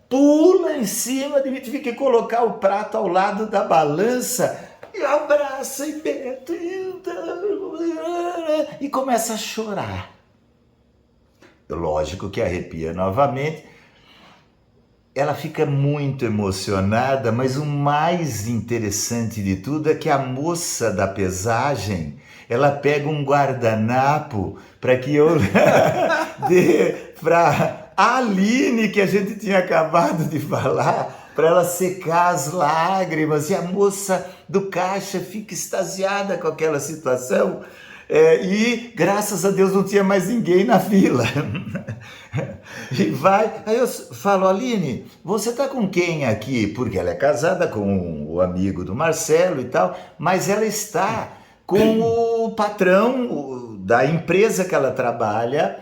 pula em cima de mim, tive que colocar o prato ao lado da balança, e abraça e Beto, e começa a chorar. Lógico que arrepia novamente. Ela fica muito emocionada, mas o mais interessante de tudo é que a moça da pesagem, ela pega um guardanapo para que eu dê para a Aline, que a gente tinha acabado de falar, para ela secar as lágrimas, e a moça do caixa fica extasiada com aquela situação. E graças a Deus não tinha mais ninguém na fila. E vai, aí eu falo, Aline, você tá com quem aqui? Porque ela é casada com o amigo do Marcelo e tal, mas ela está com o patrão da empresa que ela trabalha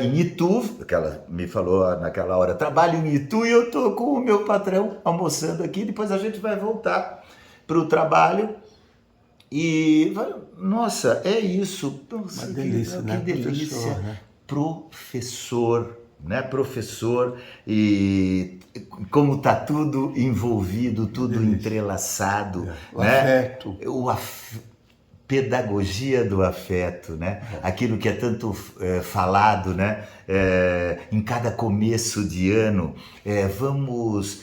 em Itu, que ela me falou naquela hora, trabalho em Itu e eu tô com o meu patrão almoçando aqui, depois a gente vai voltar para o trabalho. E, nossa, é isso. Uma delícia, que né? delícia. Professor, né? Professor, né? Professor, e como está tudo envolvido, tudo entrelaçado. O né? afeto. Pedagogia do afeto, né? Aquilo que é tanto falado, né? Em cada começo de ano, vamos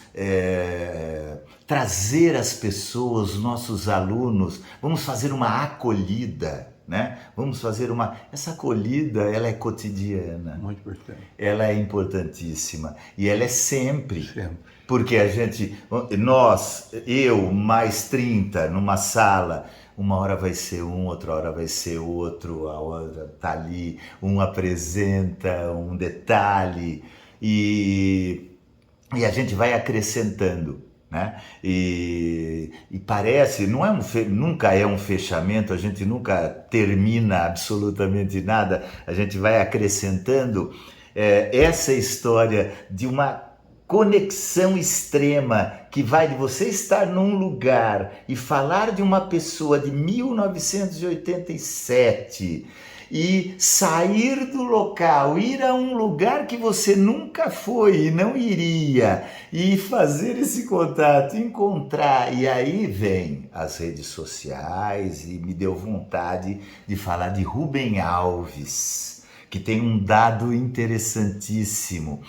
trazer as pessoas, nossos alunos, vamos fazer uma acolhida, né? Vamos fazer essa acolhida, ela é cotidiana. Muito importante. Ela é importantíssima e ela é sempre. Sempre. Porque eu mais 30 numa sala, uma hora vai ser um, outra hora vai ser outro, a outra tá ali, um apresenta um detalhe e a gente vai acrescentando, né? E parece, nunca é um fechamento, a gente nunca termina absolutamente nada, a gente vai acrescentando essa história de uma conexão extrema que vai de você estar num lugar e falar de uma pessoa de 1987 e sair do local, ir a um lugar que você nunca foi e não iria, e fazer esse contato, encontrar, e aí vem as redes sociais e me deu vontade de falar de Rubem Alves, que tem um dado interessantíssimo.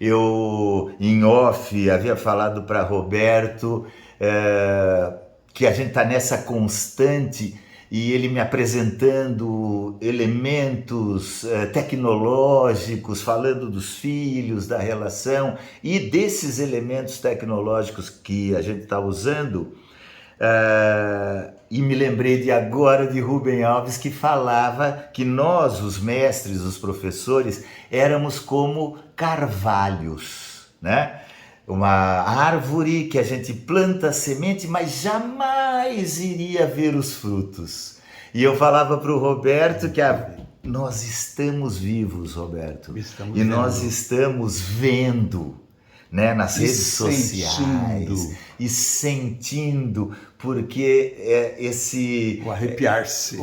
Eu, em off, havia falado para Roberto que a gente está nessa constante e ele me apresentando elementos tecnológicos, falando dos filhos, da relação e desses elementos tecnológicos que a gente está usando. E me lembrei agora de Rubem Alves, que falava que nós, os mestres, os professores, éramos como carvalhos, né? Uma árvore que a gente planta a semente, mas jamais iria ver os frutos. E eu falava para o Roberto que nós estamos vivos, Roberto, nós estamos vendo, né, nas redes sociais e sentindo, porque o arrepiar-se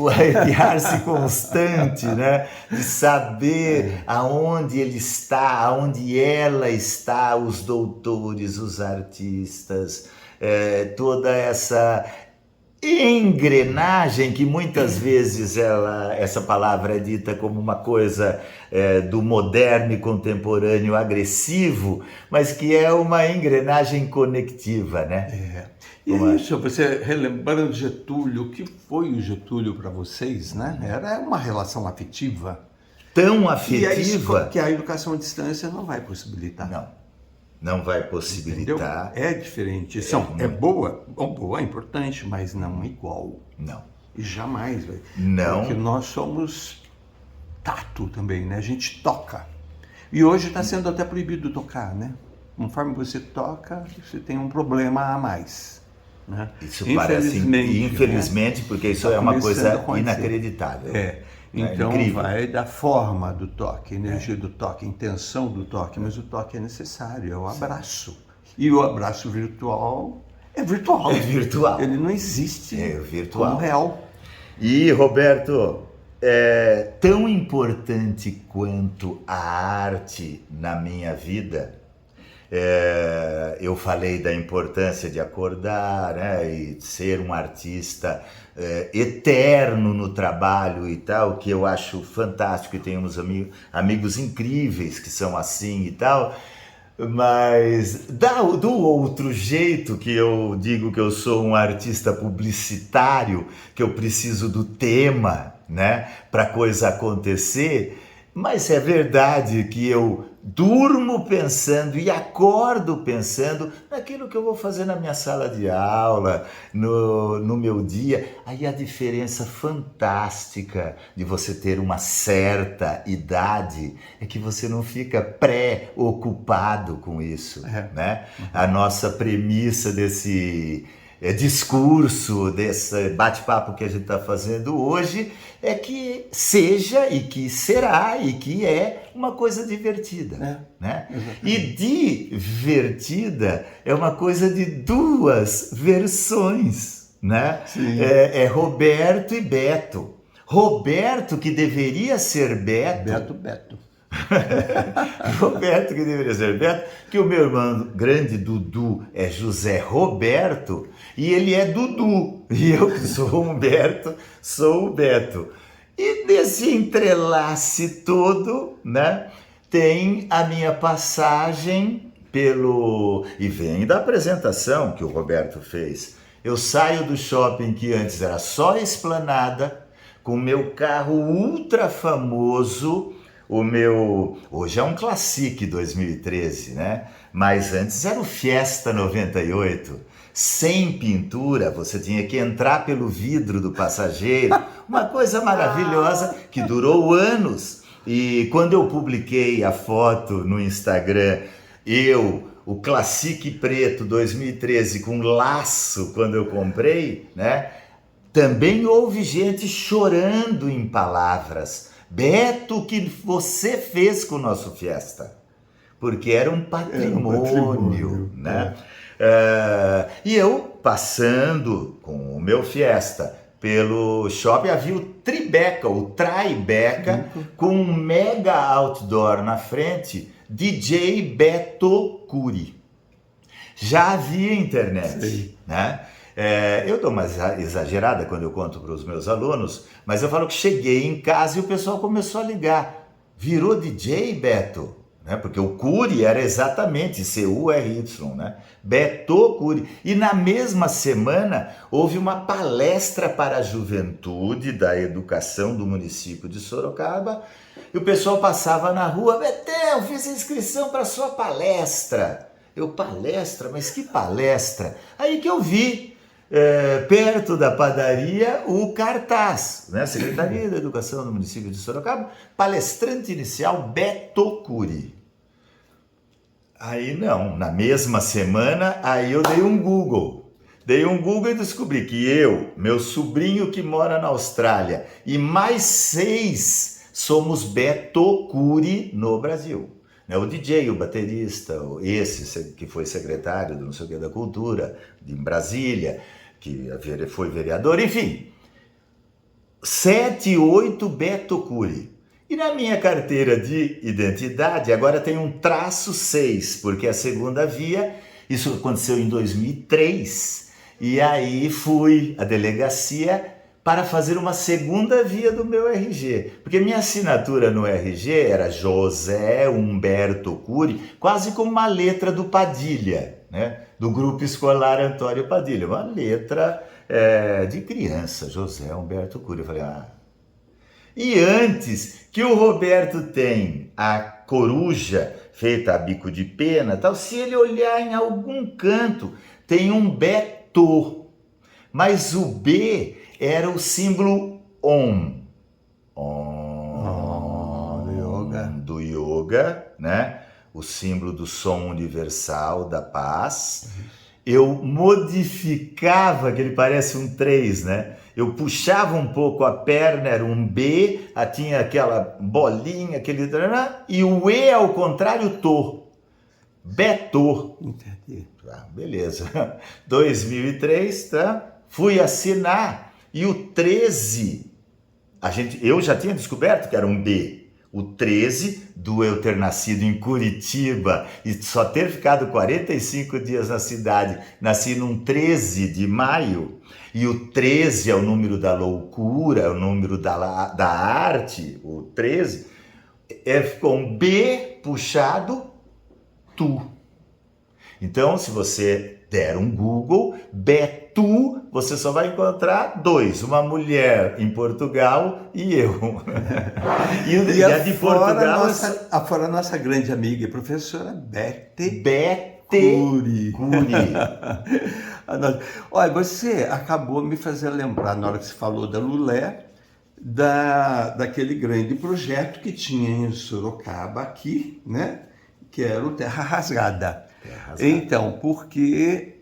constante, né, de saber aonde ele está, aonde ela está, os doutores, os artistas, toda essa engrenagem que muitas vezes essa palavra é dita como uma coisa do moderno e contemporâneo agressivo, mas que é uma engrenagem conectiva, né? Isso, você relembrando Getúlio, o que foi o Getúlio para vocês, né? Era uma relação afetiva. Tão afetiva. Que a educação à distância não vai possibilitar. não vai entendeu? possibilitar. É diferente. É boa, é importante, mas não é igual. Não. E jamais, velho. Não. Porque nós somos tato também, né? A gente toca. E hoje está sendo até proibido tocar, né? Conforme você toca, você tem um problema a mais. Né? Isso parece, infelizmente, né? Porque isso é uma coisa inacreditável. Então vai da forma do toque, energia do toque, intenção do toque, mas o toque é necessário, é o abraço. E o abraço virtual é virtual. É virtual. Ele não existe virtual. como real. E, Roberto, é tão importante quanto a arte na minha vida. Eu falei da importância de acordar, né, e ser um artista eterno no trabalho e tal, que eu acho fantástico, e tenho uns amigos incríveis que são assim e tal, mas do outro jeito que eu digo que eu sou um artista publicitário, que eu preciso do tema, né, para coisa acontecer. Mas é verdade que eu durmo pensando e acordo pensando naquilo que eu vou fazer na minha sala de aula, no meu dia. Aí a diferença fantástica de você ter uma certa idade é que você não fica preocupado com isso, né? A nossa premissa desse discurso, desse bate-papo que a gente está fazendo hoje é que seja e que será e que é uma coisa divertida, né? E divertida é uma coisa de duas versões, né? É Roberto e Beto. Roberto que deveria ser Beto. Roberto que deveria ser Beto, que o meu irmão grande Dudu é José Roberto e ele é Dudu, e eu que sou Humberto, sou o Beto. E nesse entrelace todo, né, tem a minha passagem e vem da apresentação que o Roberto fez. Eu saio do shopping que antes era só esplanada, com o meu carro ultra famoso. Hoje é um Classic 2013, né? Mas antes era o Fiesta 98. Sem pintura, você tinha que entrar pelo vidro do passageiro. Uma coisa maravilhosa que durou anos. E quando eu publiquei a foto no Instagram, o Classic preto 2013 com laço quando eu comprei, né? Também houve gente chorando em palavras. Beto, o que você fez com o nosso Fiesta? Porque era um patrimônio, né? E eu, passando com o meu Fiesta pelo shopping, havia o Tribeca, o Tribeca, com um mega outdoor na frente, DJ Beto Curi. Já havia internet, né? Eu dou uma exagerada quando eu conto para os meus alunos, mas eu falo que cheguei em casa e o pessoal começou a ligar. Virou DJ, Beto? Né? Porque o Curi era exatamente C-U-R-Y, né? Beto Curi. E na mesma semana houve uma palestra para a juventude da educação do município de Sorocaba e o pessoal passava na rua: Betão, fiz inscrição para a sua palestra. Palestra? Mas que palestra? Aí que eu vi, perto da padaria, o cartaz, né? Secretaria da Educação do município de Sorocaba, palestrante inicial Beto Curi. Aí não, na mesma semana, aí eu dei um Google e descobri que meu sobrinho que mora na Austrália e mais 6 somos Beto Curi no Brasil. O DJ, o baterista, esse que foi secretário do não sei o que da Cultura, em Brasília, que foi vereador, enfim. 7, 8 Beto Curi. E na minha carteira de identidade, agora tem um -6, porque a segunda via, isso aconteceu em 2003, e aí fui à delegacia para fazer uma segunda via do meu RG, porque minha assinatura no RG era José Humberto Curi, quase como uma letra do Padilha, né? Do Grupo Escolar Antônio Padilha, uma letra de criança, José Humberto Curi. Eu falei, E antes que o Roberto tem a coruja feita a bico de pena, tal. Se ele olhar em algum canto, tem um Beto, mas o B era o símbolo Om. Do yoga, né? O símbolo do som universal, da paz. Eu modificava, que ele parece um 3, né? Eu puxava um pouco a perna, era um B, tinha aquela bolinha, aquele... E o E, ao contrário, Tô. Beto. Entendi. Beleza. 2003, tá? Fui assinar. E o 13, eu já tinha descoberto que era um B. O 13, do eu ter nascido em Curitiba e só ter ficado 45 dias na cidade, nasci num 13 de maio, e o 13 é o número da loucura, é o número da arte, o 13, ficou um B puxado, tu. Então, se você der um Google, Beto, você só vai encontrar 2, uma mulher em Portugal e eu. E a de Portugal... Afora a nossa grande amiga e professora Bete Cury. Olha, você acabou me fazendo lembrar, na hora que você falou da Lulé, daquele grande projeto que tinha em Sorocaba aqui, né? Que era o Terra Rasgada. Então, porque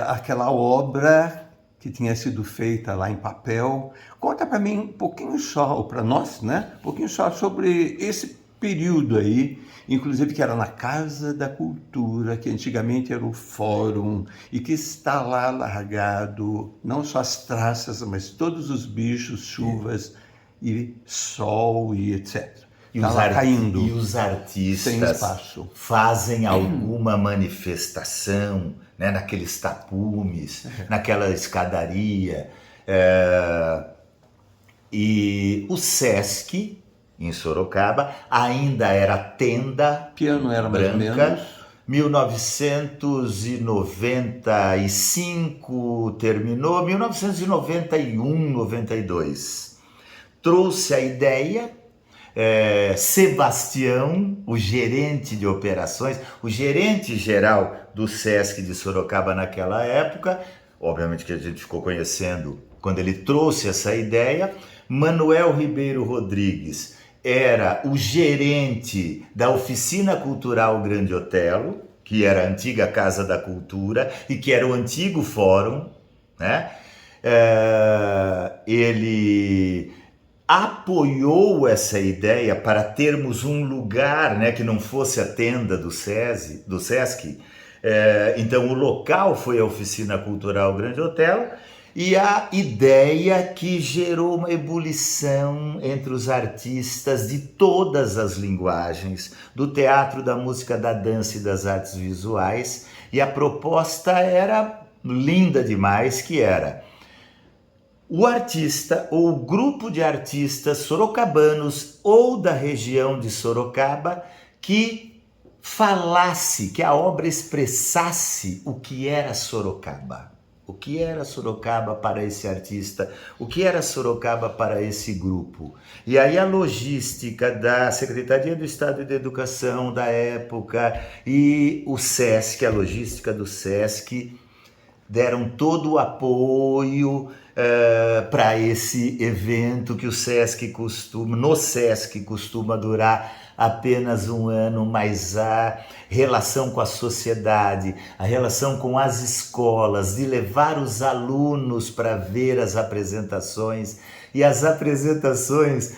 aquela obra que tinha sido feita lá em papel, conta para mim um pouquinho só, ou para nós, né? Um pouquinho só sobre esse período aí, inclusive que era na Casa da Cultura, que antigamente era o Fórum, e que está lá largado, não só as traças, mas todos os bichos, chuvas e sol e etc. E os artistas fazem alguma manifestação, né, naqueles tapumes, naquela escadaria. E o Sesc, em Sorocaba, ainda era tenda piano era branca. Mais ou menos. 1995 terminou, 1991, 92. Trouxe a ideia... Sebastião, o gerente de operações, o gerente geral do Sesc de Sorocaba naquela época, obviamente que a gente ficou conhecendo quando ele trouxe essa ideia. Manuel Ribeiro Rodrigues era o gerente da Oficina Cultural Grande Otelo, que era a antiga Casa da Cultura e que era o antigo Fórum, né? Ele apoiou essa ideia para termos um lugar, né, que não fosse a tenda do Sesc. Então o local foi a Oficina Cultural Grande Otelo, e a ideia que gerou uma ebulição entre os artistas de todas as linguagens, do teatro, da música, da dança e das artes visuais, e a proposta era linda demais, que era... o artista ou o grupo de artistas sorocabanos ou da região de Sorocaba que falasse, que a obra expressasse o que era Sorocaba. O que era Sorocaba para esse artista? O que era Sorocaba para esse grupo? E aí a logística da Secretaria do Estado de Educação da época e o Sesc, a logística do Sesc, deram todo o apoio para esse evento que no Sesc costuma durar apenas um ano, mas a relação com a sociedade, a relação com as escolas, de levar os alunos para ver as apresentações, e as apresentações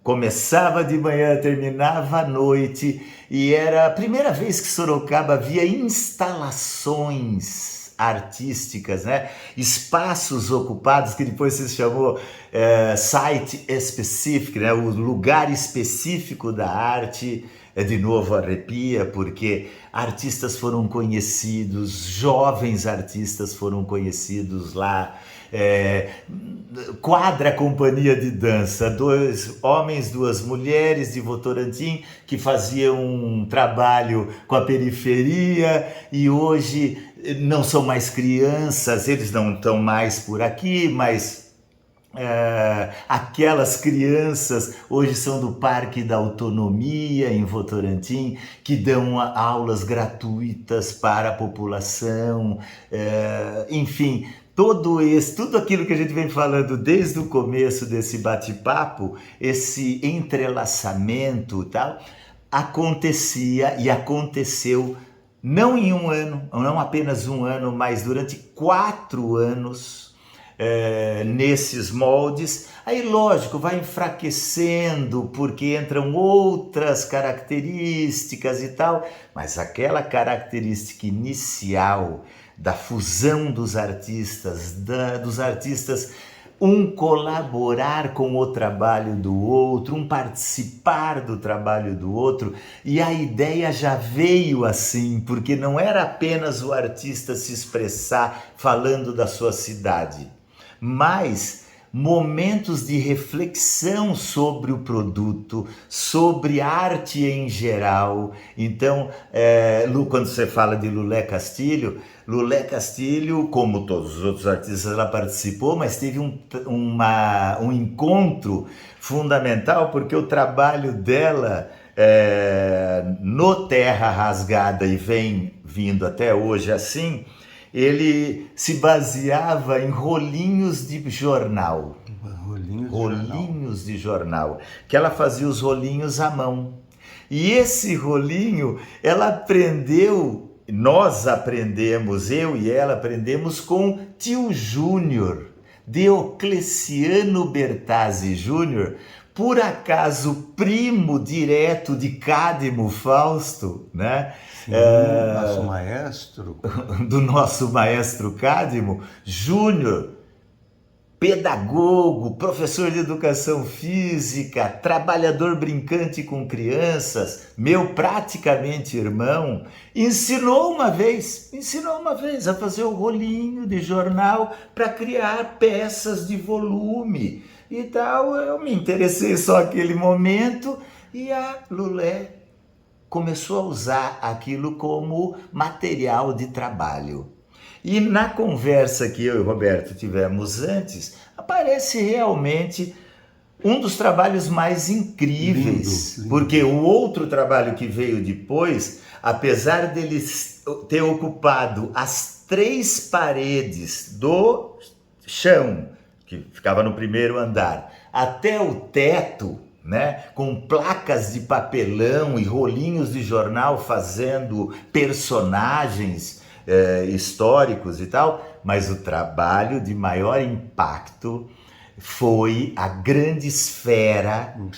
começava de manhã, terminava à noite, e era a primeira vez que Sorocaba via instalações artísticas, né? Espaços ocupados, que depois se chamou site específico, né? O lugar específico da arte. De novo arrepia, porque artistas foram conhecidos, jovens artistas foram conhecidos lá, Quadra Companhia de Dança, 2 homens, 2 mulheres de Votorantim que faziam um trabalho com a periferia, e hoje não são mais crianças, eles não estão mais por aqui, mas a aquelas crianças, hoje são do Parque da Autonomia, em Votorantim, que dão aulas gratuitas para a população, enfim, tudo aquilo que a gente vem falando desde o começo desse bate-papo, esse entrelaçamento e tal, acontecia e aconteceu não em um ano, não apenas um ano, mas durante 4 anos, nesses moldes. Aí, lógico, vai enfraquecendo porque entram outras características e tal, mas aquela característica inicial da fusão dos artistas, um colaborar com o trabalho do outro, um participar do trabalho do outro, e a ideia já veio assim, porque não era apenas o artista se expressar falando da sua cidade, mas momentos de reflexão sobre o produto, sobre arte em geral. Então, quando você fala de Lulé Castilho, como todos os outros artistas, ela participou, mas teve um encontro fundamental, porque o trabalho dela no Terra Rasgada, e vem vindo até hoje assim, ele se baseava em rolinhos de jornal. Rolinhos de jornal. Que ela fazia os rolinhos à mão. E esse rolinho, nós aprendemos, eu e ela aprendemos com Tio Júnior, Diocleciano Bertazzi Júnior, por acaso primo direto de Cadmo Fausto, né? Sim, nosso maestro. Do nosso maestro Cadmo Júnior, pedagogo, professor de educação física, trabalhador brincante com crianças, meu praticamente irmão, ensinou uma vez a fazer o rolinho de jornal para criar peças de volume e tal. Eu me interessei só naquele momento e a Lulé começou a usar aquilo como material de trabalho. E na conversa que eu e o Roberto tivemos antes, aparece realmente um dos trabalhos mais incríveis, lindo. Porque o outro trabalho que veio depois, apesar dele ter ocupado as 3 paredes do chão, que ficava no primeiro andar, até o teto, né, com placas de papelão e rolinhos de jornal fazendo personagens históricos e tal, mas o trabalho de maior impacto foi a grande esfera, o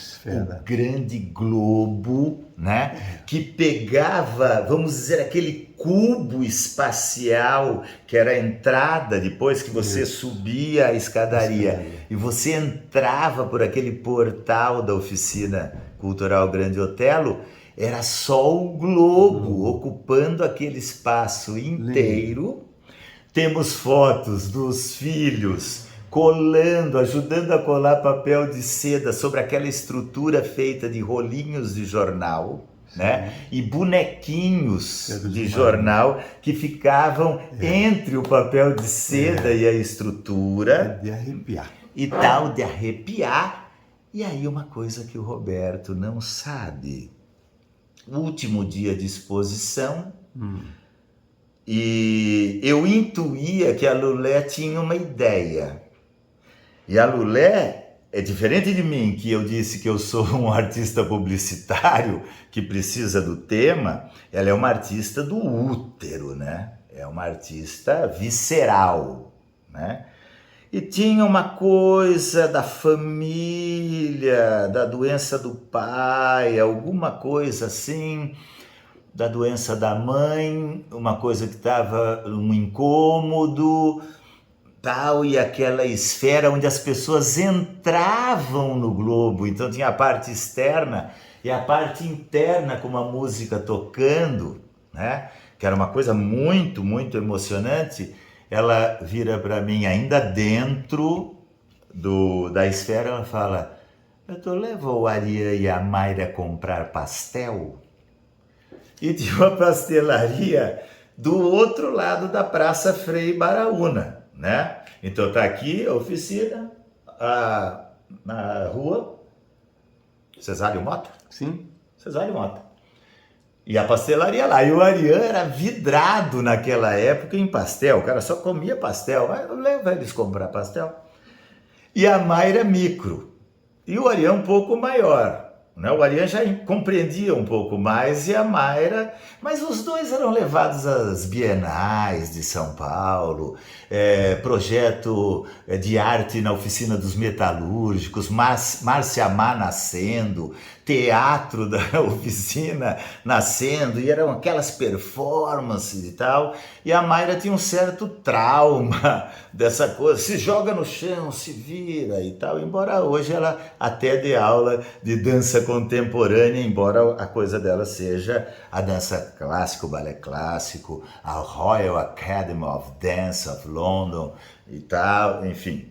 grande globo, né, que pegava, vamos dizer, aquele cubo espacial que era a entrada, depois que você subia a escadaria e você entrava por aquele portal da Oficina Cultural Grande Otelo, era só o globo ocupando aquele espaço inteiro. Temos fotos dos filhos colando, ajudando a colar papel de seda sobre aquela estrutura feita de rolinhos de jornal, né? E bonequinhos de jornal que ficavam entre o papel de seda e a estrutura. De arrepiar. E tal, de arrepiar. E aí uma coisa que o Roberto não sabe. Último dia de exposição, e eu intuía que a Lulé tinha uma ideia. E a Lulé é diferente de mim, que eu disse que eu sou um artista publicitário que precisa do tema. Ela é uma artista do útero, né? É uma artista visceral, né? E tinha uma coisa da família, da doença do pai, alguma coisa assim, da doença da mãe, uma coisa que estava um incômodo, tal, e aquela esfera onde as pessoas entravam no globo. Então tinha a parte externa e a parte interna com uma música tocando, né? Que era uma coisa muito, muito emocionante. Ela vira para mim, ainda dentro da esfera, ela fala: "Tu leva o Ariel e a Mayra comprar pastel?" E tinha uma pastelaria do outro lado da Praça Frei Baraúna, né? Então tá aqui a oficina, na rua Cesário Mota. Sim. Cesário Mota. E a pastelaria lá. E o Arian era vidrado naquela época em pastel. O cara só comia pastel. Leva eles comprar pastel. E a Mayra micro. E o Arian um pouco maior. Né? O Arian já compreendia um pouco mais e a Mayra, mas os dois eram levados às bienais de São Paulo, projeto de arte na oficina dos metalúrgicos, Márcia Má nascendo, teatro da oficina nascendo, e eram aquelas performances e tal, e a Mayra tinha um certo trauma dessa coisa, se joga no chão, se vira e tal, embora hoje ela até dê aula de dança contemporânea, embora a coisa dela seja a dança clássica, o balé clássico, a Royal Academy of Dance of London e tal, enfim,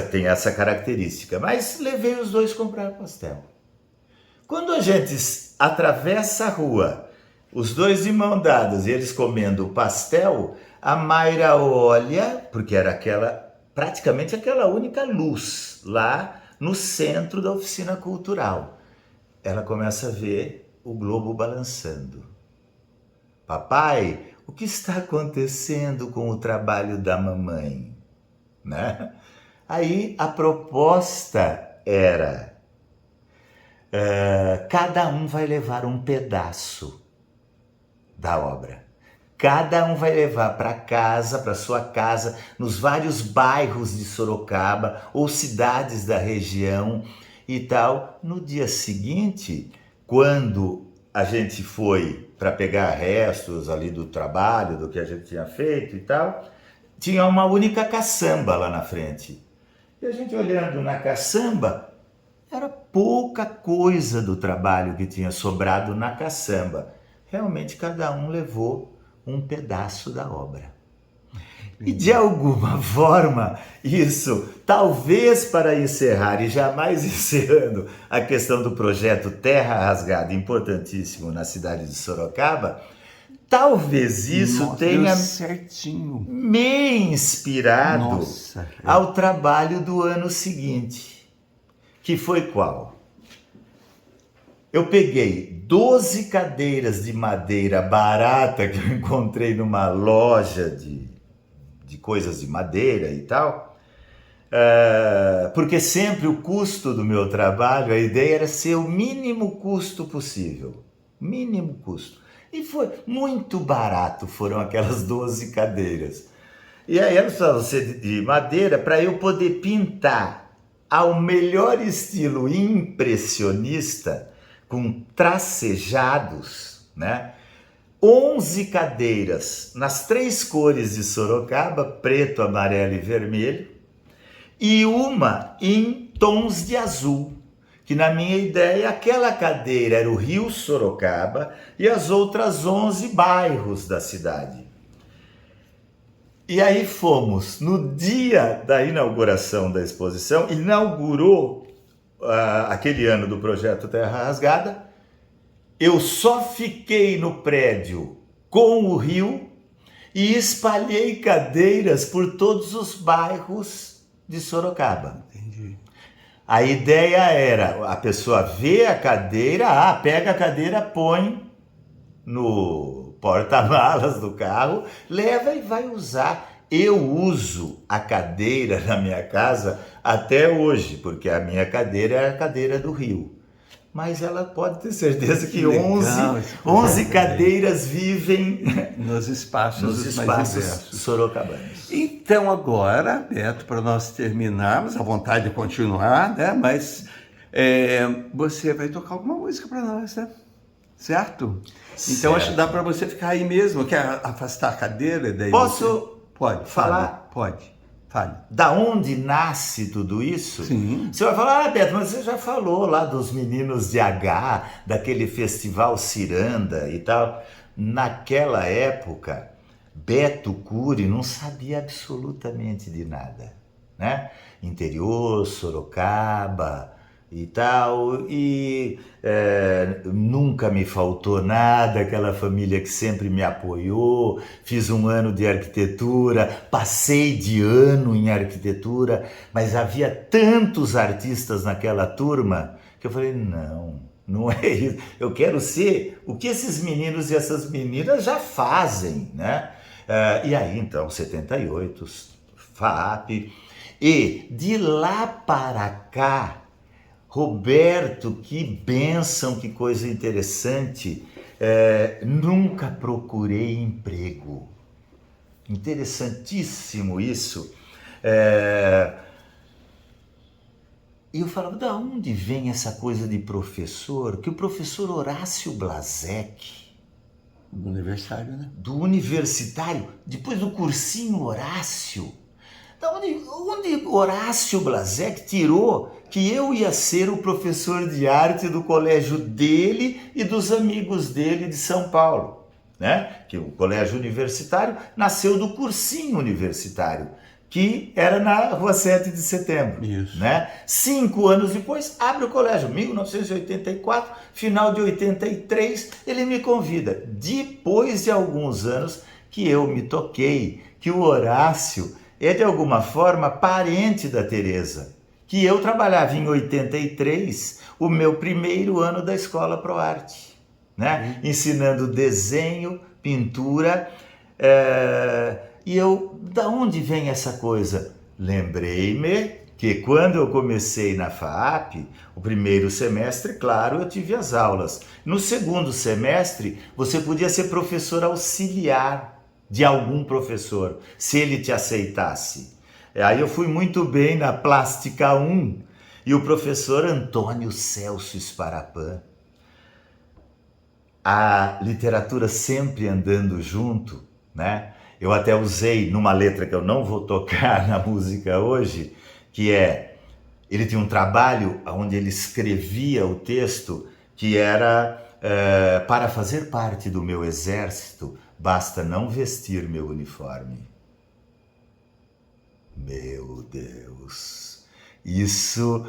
tem essa característica. Mas levei os dois comprar pastel. Quando a gente atravessa a rua, os dois de mão dadas e eles comendo pastel, a Mayra olha, porque era praticamente aquela única luz lá no centro da oficina cultural. Ela começa a ver o globo balançando. Papai, o que está acontecendo com o trabalho da mamãe? Né? Aí a proposta era... cada um vai levar um pedaço da obra. Cada um vai levar para casa, para sua casa, nos vários bairros de Sorocaba ou cidades da região e tal. No dia seguinte, quando a gente foi para pegar restos ali do trabalho, do que a gente tinha feito e tal, tinha uma única caçamba lá na frente. E a gente olhando na caçamba, era pouca coisa do trabalho que tinha sobrado na caçamba. Realmente cada um levou um pedaço da obra. E de alguma forma, isso, talvez para encerrar e jamais encerrando a questão do projeto Terra Rasgada, importantíssimo na cidade de Sorocaba, talvez isso tenha certinho. me inspirado ao trabalho do ano seguinte. Que foi qual? Eu peguei 12 cadeiras de madeira barata que eu encontrei numa loja de coisas de madeira e tal, porque sempre o custo do meu trabalho, a ideia era ser o mínimo custo possível. Mínimo custo. E foi muito barato, foram aquelas 12 cadeiras. E aí elas precisavam ser de madeira para eu poder pintar ao melhor estilo impressionista, com tracejados, né? 11 cadeiras nas 3 cores de Sorocaba, preto, amarelo e vermelho, e uma em tons de azul, que na minha ideia aquela cadeira era o Rio Sorocaba e as outras 11 bairros da cidade. E aí fomos, no dia da inauguração da exposição, inaugurou aquele ano do projeto Terra Rasgada, eu só fiquei no prédio com o rio e espalhei cadeiras por todos os bairros de Sorocaba. Entendi. A ideia era, a pessoa vê a cadeira, pega a cadeira, põe no porta-malas do carro, leva e vai usar. Eu uso a cadeira na minha casa até hoje, porque a minha cadeira é a cadeira do Rio. Mas ela pode ter certeza que 11 cadeiras vivem nos espaços sorocabanos. Então agora, Beto, para nós terminarmos, a vontade de continuar, né? Mas você vai tocar alguma música para nós, né? Certo? Então acho que dá para você ficar aí mesmo. Quer afastar a cadeira? Daí Posso pode falar? Pode. Fale. Da onde nasce tudo isso? Sim. Você vai falar, Beto, mas você já falou lá dos meninos de H, daquele festival Ciranda e tal. Naquela época, Beto Cury não sabia absolutamente de nada, né? Interior, Sorocaba e tal, e nunca me faltou nada, aquela família que sempre me apoiou, fiz um ano de arquitetura, passei de ano em arquitetura, mas havia tantos artistas naquela turma que eu falei, não é isso, eu quero ser o que esses meninos e essas meninas já fazem, né? E aí então, 78, FAAP, e de lá para cá, Roberto, que bênção, que coisa interessante, nunca procurei emprego. Interessantíssimo isso. E eu falava, da onde vem essa coisa de professor? Que o professor Horácio Blasek, Do universitário, né? do universitário, depois do cursinho Horácio, da onde Horácio Blasek tirou que eu ia ser o professor de arte do colégio dele e dos amigos dele de São Paulo, né? Que o colégio universitário nasceu do cursinho universitário, que era na Rua 7 de Setembro. Isso. Né? 5 anos depois, abre o colégio, 1984, final de 83, ele me convida. Depois de alguns anos que eu me toquei que o Horácio é de alguma forma parente da Teresa, que eu trabalhava em 83, o meu primeiro ano da Escola ProArte, né? Ensinando desenho, pintura, e eu, da onde vem essa coisa? Lembrei-me que quando eu comecei na FAAP, o primeiro semestre, claro, eu tive as aulas. No segundo semestre, você podia ser professor auxiliar de algum professor, se ele te aceitasse. Aí eu fui muito bem na Plástica 1, e o professor Antônio Celso Sparapan, a literatura sempre andando junto, né? Eu até usei numa letra que eu não vou tocar na música hoje, que ele tinha um trabalho onde ele escrevia o texto que era para fazer parte do meu exército, basta não vestir meu uniforme. Meu Deus, isso,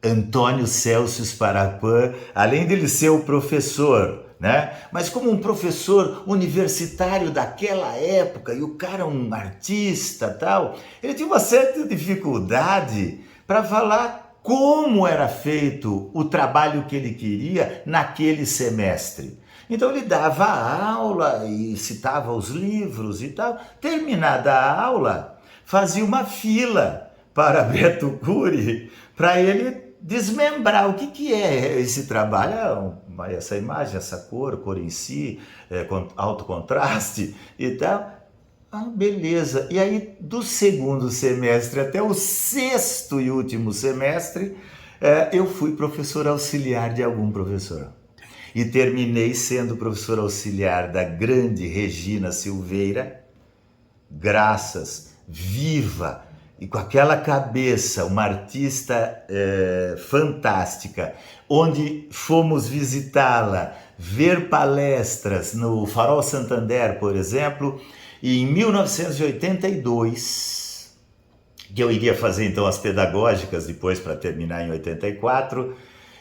Antônio Celso Sparapan, além dele ser o professor, né? Mas como um professor universitário daquela época, e o cara um artista tal, ele tinha uma certa dificuldade para falar como era feito o trabalho que ele queria naquele semestre. Então ele dava a aula e citava os livros e tal. Terminada a aula, fazia uma fila para Beto Cury, para ele desmembrar o que é esse trabalho, essa imagem, essa cor em si, alto contraste e tal. Beleza. E aí, do segundo semestre até o sexto e último semestre, eu fui professor auxiliar de algum professor. E terminei sendo professor auxiliar da grande Regina Silveira, graças, viva, e com aquela cabeça, uma artista fantástica, onde fomos visitá-la, ver palestras no Farol Santander, por exemplo, e em 1982, que eu iria fazer então as pedagógicas depois para terminar em 84,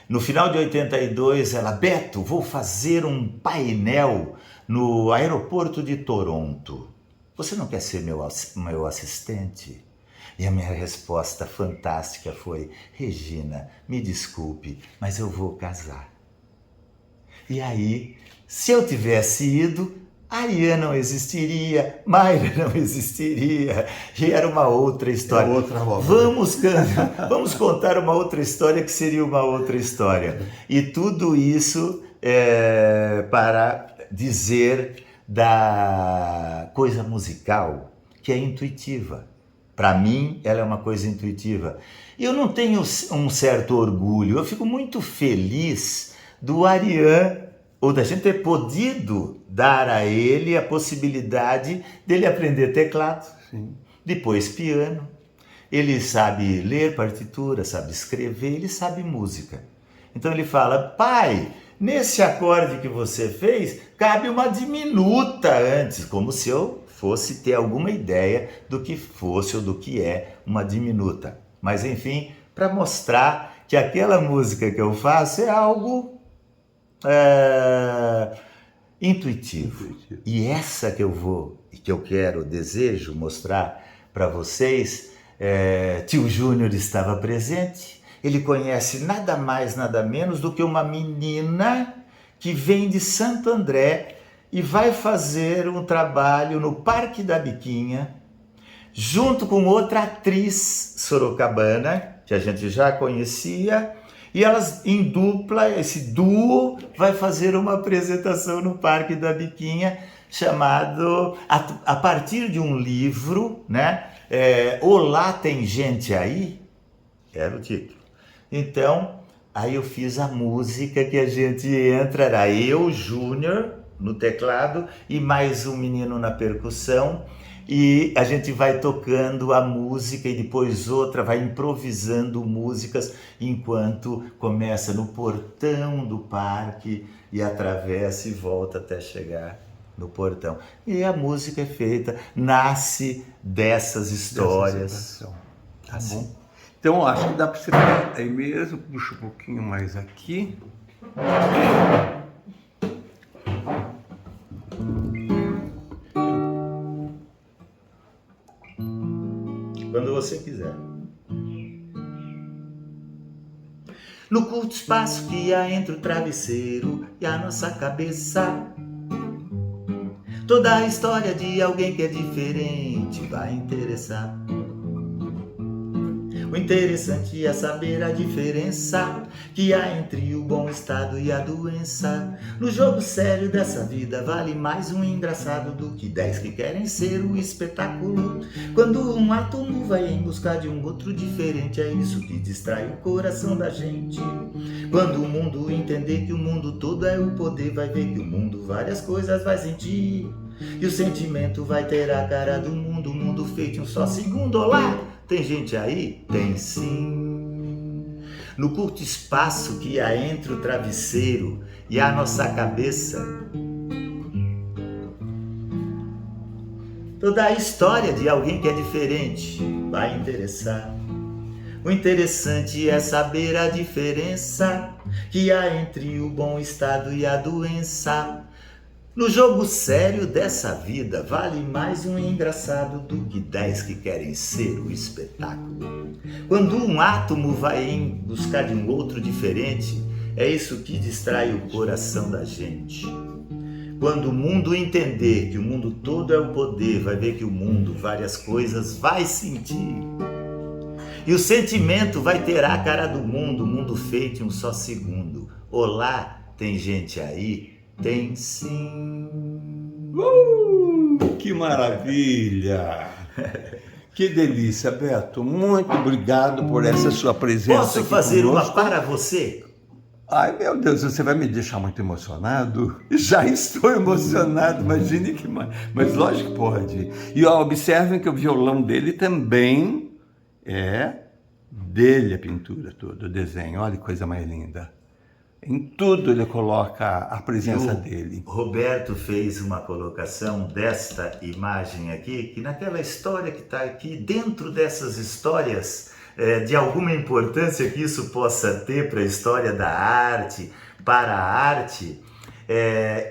no final de 82 ela, Beto, vou fazer um painel no aeroporto de Toronto, você não quer ser meu assistente? E a minha resposta fantástica foi, Regina, me desculpe, mas eu vou casar. E aí, se eu tivesse ido, Ariane não existiria, Mayra não existiria, e era uma outra história. Vamos contar uma outra história que seria uma outra história. E tudo isso para dizer da coisa musical que é intuitiva. Para mim, ela é uma coisa intuitiva. E eu não tenho um certo orgulho, eu fico muito feliz do Ariane, ou da gente ter podido dar a ele a possibilidade dele aprender teclado, Sim. Depois piano. Ele sabe ler partitura, sabe escrever, ele sabe música. Então ele fala, pai, nesse acorde que você fez, cabe uma diminuta antes, como se eu fosse ter alguma ideia do que fosse ou do que é uma diminuta. Mas enfim, para mostrar que aquela música que eu faço é algo intuitivo. E essa que eu quero, desejo mostrar para vocês, tio Júnior estava presente. Ele conhece nada mais, nada menos do que uma menina que vem de Santo André e vai fazer um trabalho no Parque da Biquinha, junto com outra atriz sorocabana, que a gente já conhecia, e elas em dupla, esse duo, vai fazer uma apresentação no Parque da Biquinha, chamado, a partir de um livro, né? Olá, tem gente aí? Era o título. Então, aí eu fiz a música que a gente entra, era eu, Júnior, no teclado, e mais um menino na percussão, e a gente vai tocando a música e depois outra, vai improvisando músicas, enquanto começa no portão do parque e atravessa e volta até chegar no portão. E a música é feita, nasce dessas histórias. Tá bom. Então, acho que dá para você ver aí mesmo, puxa um pouquinho mais aqui. Quando você quiser. No curto espaço que há entre o travesseiro e a nossa cabeça, toda a história de alguém que é diferente vai interessar. O interessante é saber a diferença que há entre o bom estado e a doença. No jogo sério dessa vida vale mais um engraçado do que 10 que querem ser o espetáculo. Quando um átomo vai em busca de um outro diferente, é isso que distrai o coração da gente. Quando o mundo entender que o mundo todo é o poder, vai ver que o mundo várias coisas vai sentir. E o sentimento vai ter a cara do mundo, o mundo feito em um só segundo. Olá! Tem gente aí? Tem sim. No curto espaço que há entre o travesseiro e a nossa cabeça, toda a história de alguém que é diferente vai interessar. O interessante é saber a diferença que há entre o bom estado e a doença. No jogo sério dessa vida, vale mais um engraçado do que 10 que querem ser o espetáculo. Quando um átomo vai em buscar de um outro diferente, é isso que distrai o coração da gente. Quando o mundo entender que o mundo todo é o poder, vai ver que o mundo, várias coisas, vai sentir. E o sentimento vai ter a cara do mundo, o mundo feito em um só segundo. Olá, tem gente aí? Tem sim. Que maravilha! Que delícia, Beto. Muito obrigado por essa sua presença. Posso aqui fazer conosco. uma para você? Ai, meu Deus, você vai me deixar muito emocionado? Já estou emocionado, imagine que mais. Mas lógico que pode. E ó, observem que o violão dele também é dele, a pintura toda, o desenho. Olha que coisa mais linda. Em tudo ele coloca a presença dele. Roberto fez uma colocação desta imagem aqui, que naquela história que está aqui, dentro dessas histórias, de alguma importância que isso possa ter para a história da arte, para a arte,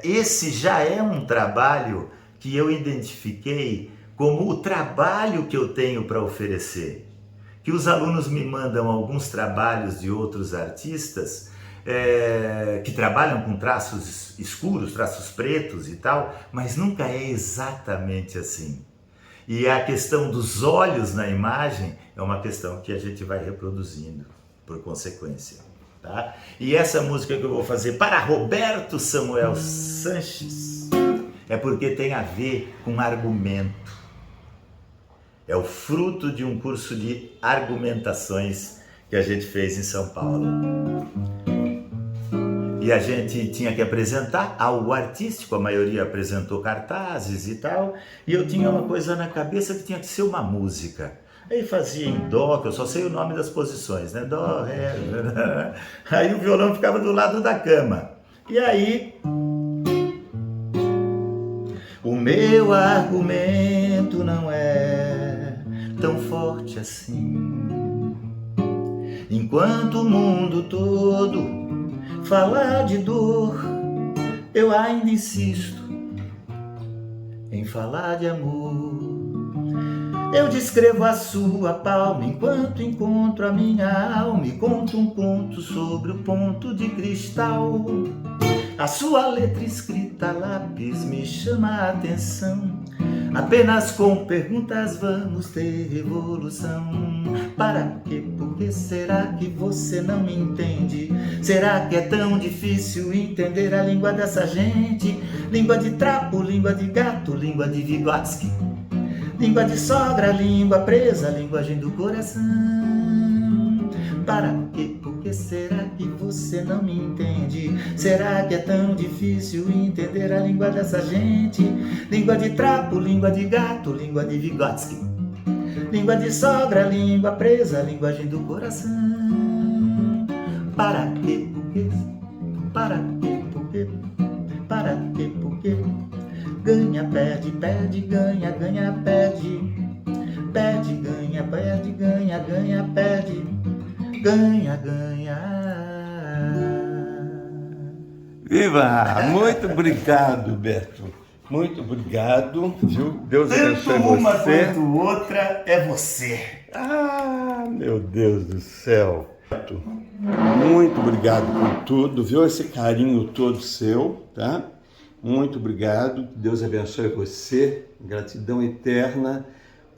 esse já é um trabalho que eu identifiquei como o trabalho que eu tenho para oferecer. Que os alunos me mandam alguns trabalhos de outros artistas, que trabalham com traços escuros, traços pretos e tal, mas nunca é exatamente assim. E a questão dos olhos na imagem é uma questão que a gente vai reproduzindo por consequência, tá? E essa música que eu vou fazer para Roberto Samuel Sanches é porque tem a ver com argumento. É o fruto de um curso de argumentações que a gente fez em São Paulo. E a gente tinha que apresentar algo artístico, a maioria apresentou cartazes e tal, e eu tinha uma coisa na cabeça que tinha que ser uma música. Aí fazia em dó, que eu só sei o nome das posições, né? Dó, ré, aí o violão ficava do lado da cama. E aí, o meu argumento não é tão forte assim. Enquanto o mundo todo fala de dor, eu ainda insisto em falar de amor. Eu descrevo a sua palma enquanto encontro a minha alma e conto um conto sobre o ponto de cristal. A sua letra escrita a lápis me chama a atenção. Apenas com perguntas vamos ter revolução. Para quê? Por que será que você não me entende? Será que é tão difícil entender a língua dessa gente? Língua de trapo, língua de gato, língua de Vygotsky, língua de sogra, língua presa, linguagem do coração. Para quê? Por que será que você não me entende? Será que é tão difícil entender a língua dessa gente? Língua de trapo, língua de gato, língua de Vygotsky, língua de sogra, língua presa, linguagem do coração. Para quê? Por quê? Para quê? Por quê? Para quê? Por quê? Ganha, perde, perde, ganha, ganha, perde. Perde, ganha, perde, ganha, ganha, perde. Ganha, ganha. Viva! Muito obrigado, Beto. Muito obrigado, viu? Deus abençoe Tanto uma você. quanto outra é você. Ah, meu Deus do céu. Beto, muito obrigado por tudo, viu? Esse carinho todo seu, tá? Muito obrigado. Deus abençoe você. Gratidão eterna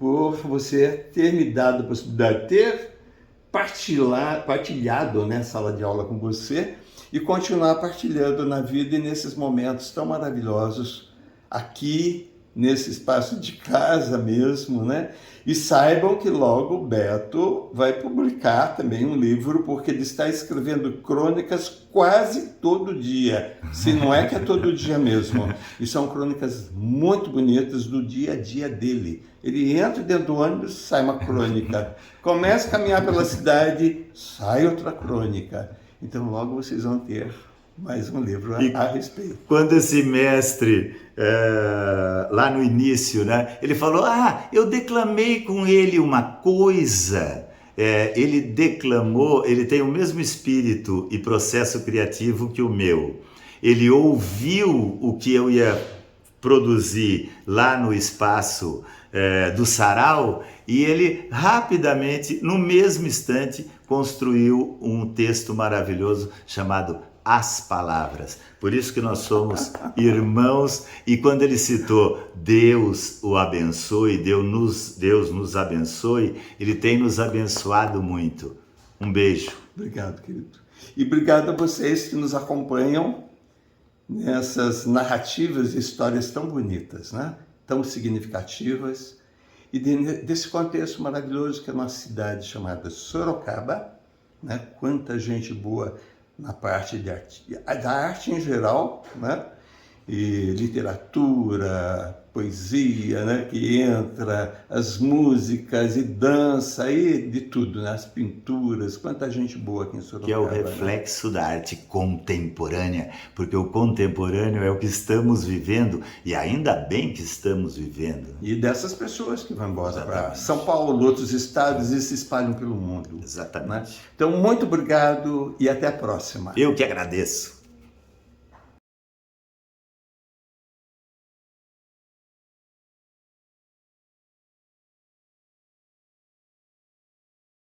por você ter me dado a possibilidade de ter partilhado, né, sala de aula com você e continuar partilhando na vida e nesses momentos tão maravilhosos aqui nesse espaço de casa mesmo, né? E saibam que logo o Beto vai publicar também um livro, porque ele está escrevendo crônicas quase todo dia, se não é que é todo dia mesmo. E são crônicas muito bonitas do dia a dia dele. Ele entra dentro do ônibus, sai uma crônica. Começa a caminhar pela cidade, sai outra crônica. Então logo vocês vão ter mais um livro a respeito. Quando esse mestre, lá no início, né, ele falou, eu declamei com ele uma coisa. Ele declamou, ele tem o mesmo espírito e processo criativo que o meu. Ele ouviu o que eu ia produzir lá no espaço do sarau e ele rapidamente, no mesmo instante, construiu um texto maravilhoso chamado As Palavras. Por isso que nós somos irmãos. E quando ele citou Deus o abençoe, Deus nos abençoe, ele tem nos abençoado muito. Um beijo. Obrigado, querido. E obrigado a vocês que nos acompanham nessas narrativas e histórias tão bonitas, né? Tão significativas, e desse contexto maravilhoso que é a nossa cidade chamada Sorocaba, né? Quanta gente boa na parte de arte, da arte em geral, né? E literatura, poesia, né? Que entra, as músicas e dança e de tudo, né? As pinturas, quanta gente boa aqui em Sorocaba. Que é o reflexo, né, da arte contemporânea, porque o contemporâneo é o que estamos vivendo e ainda bem que estamos vivendo. E dessas pessoas que vão embora para São Paulo, outros estados e se espalham pelo mundo. Exatamente. Né? Então, muito obrigado e até a próxima. Eu que agradeço.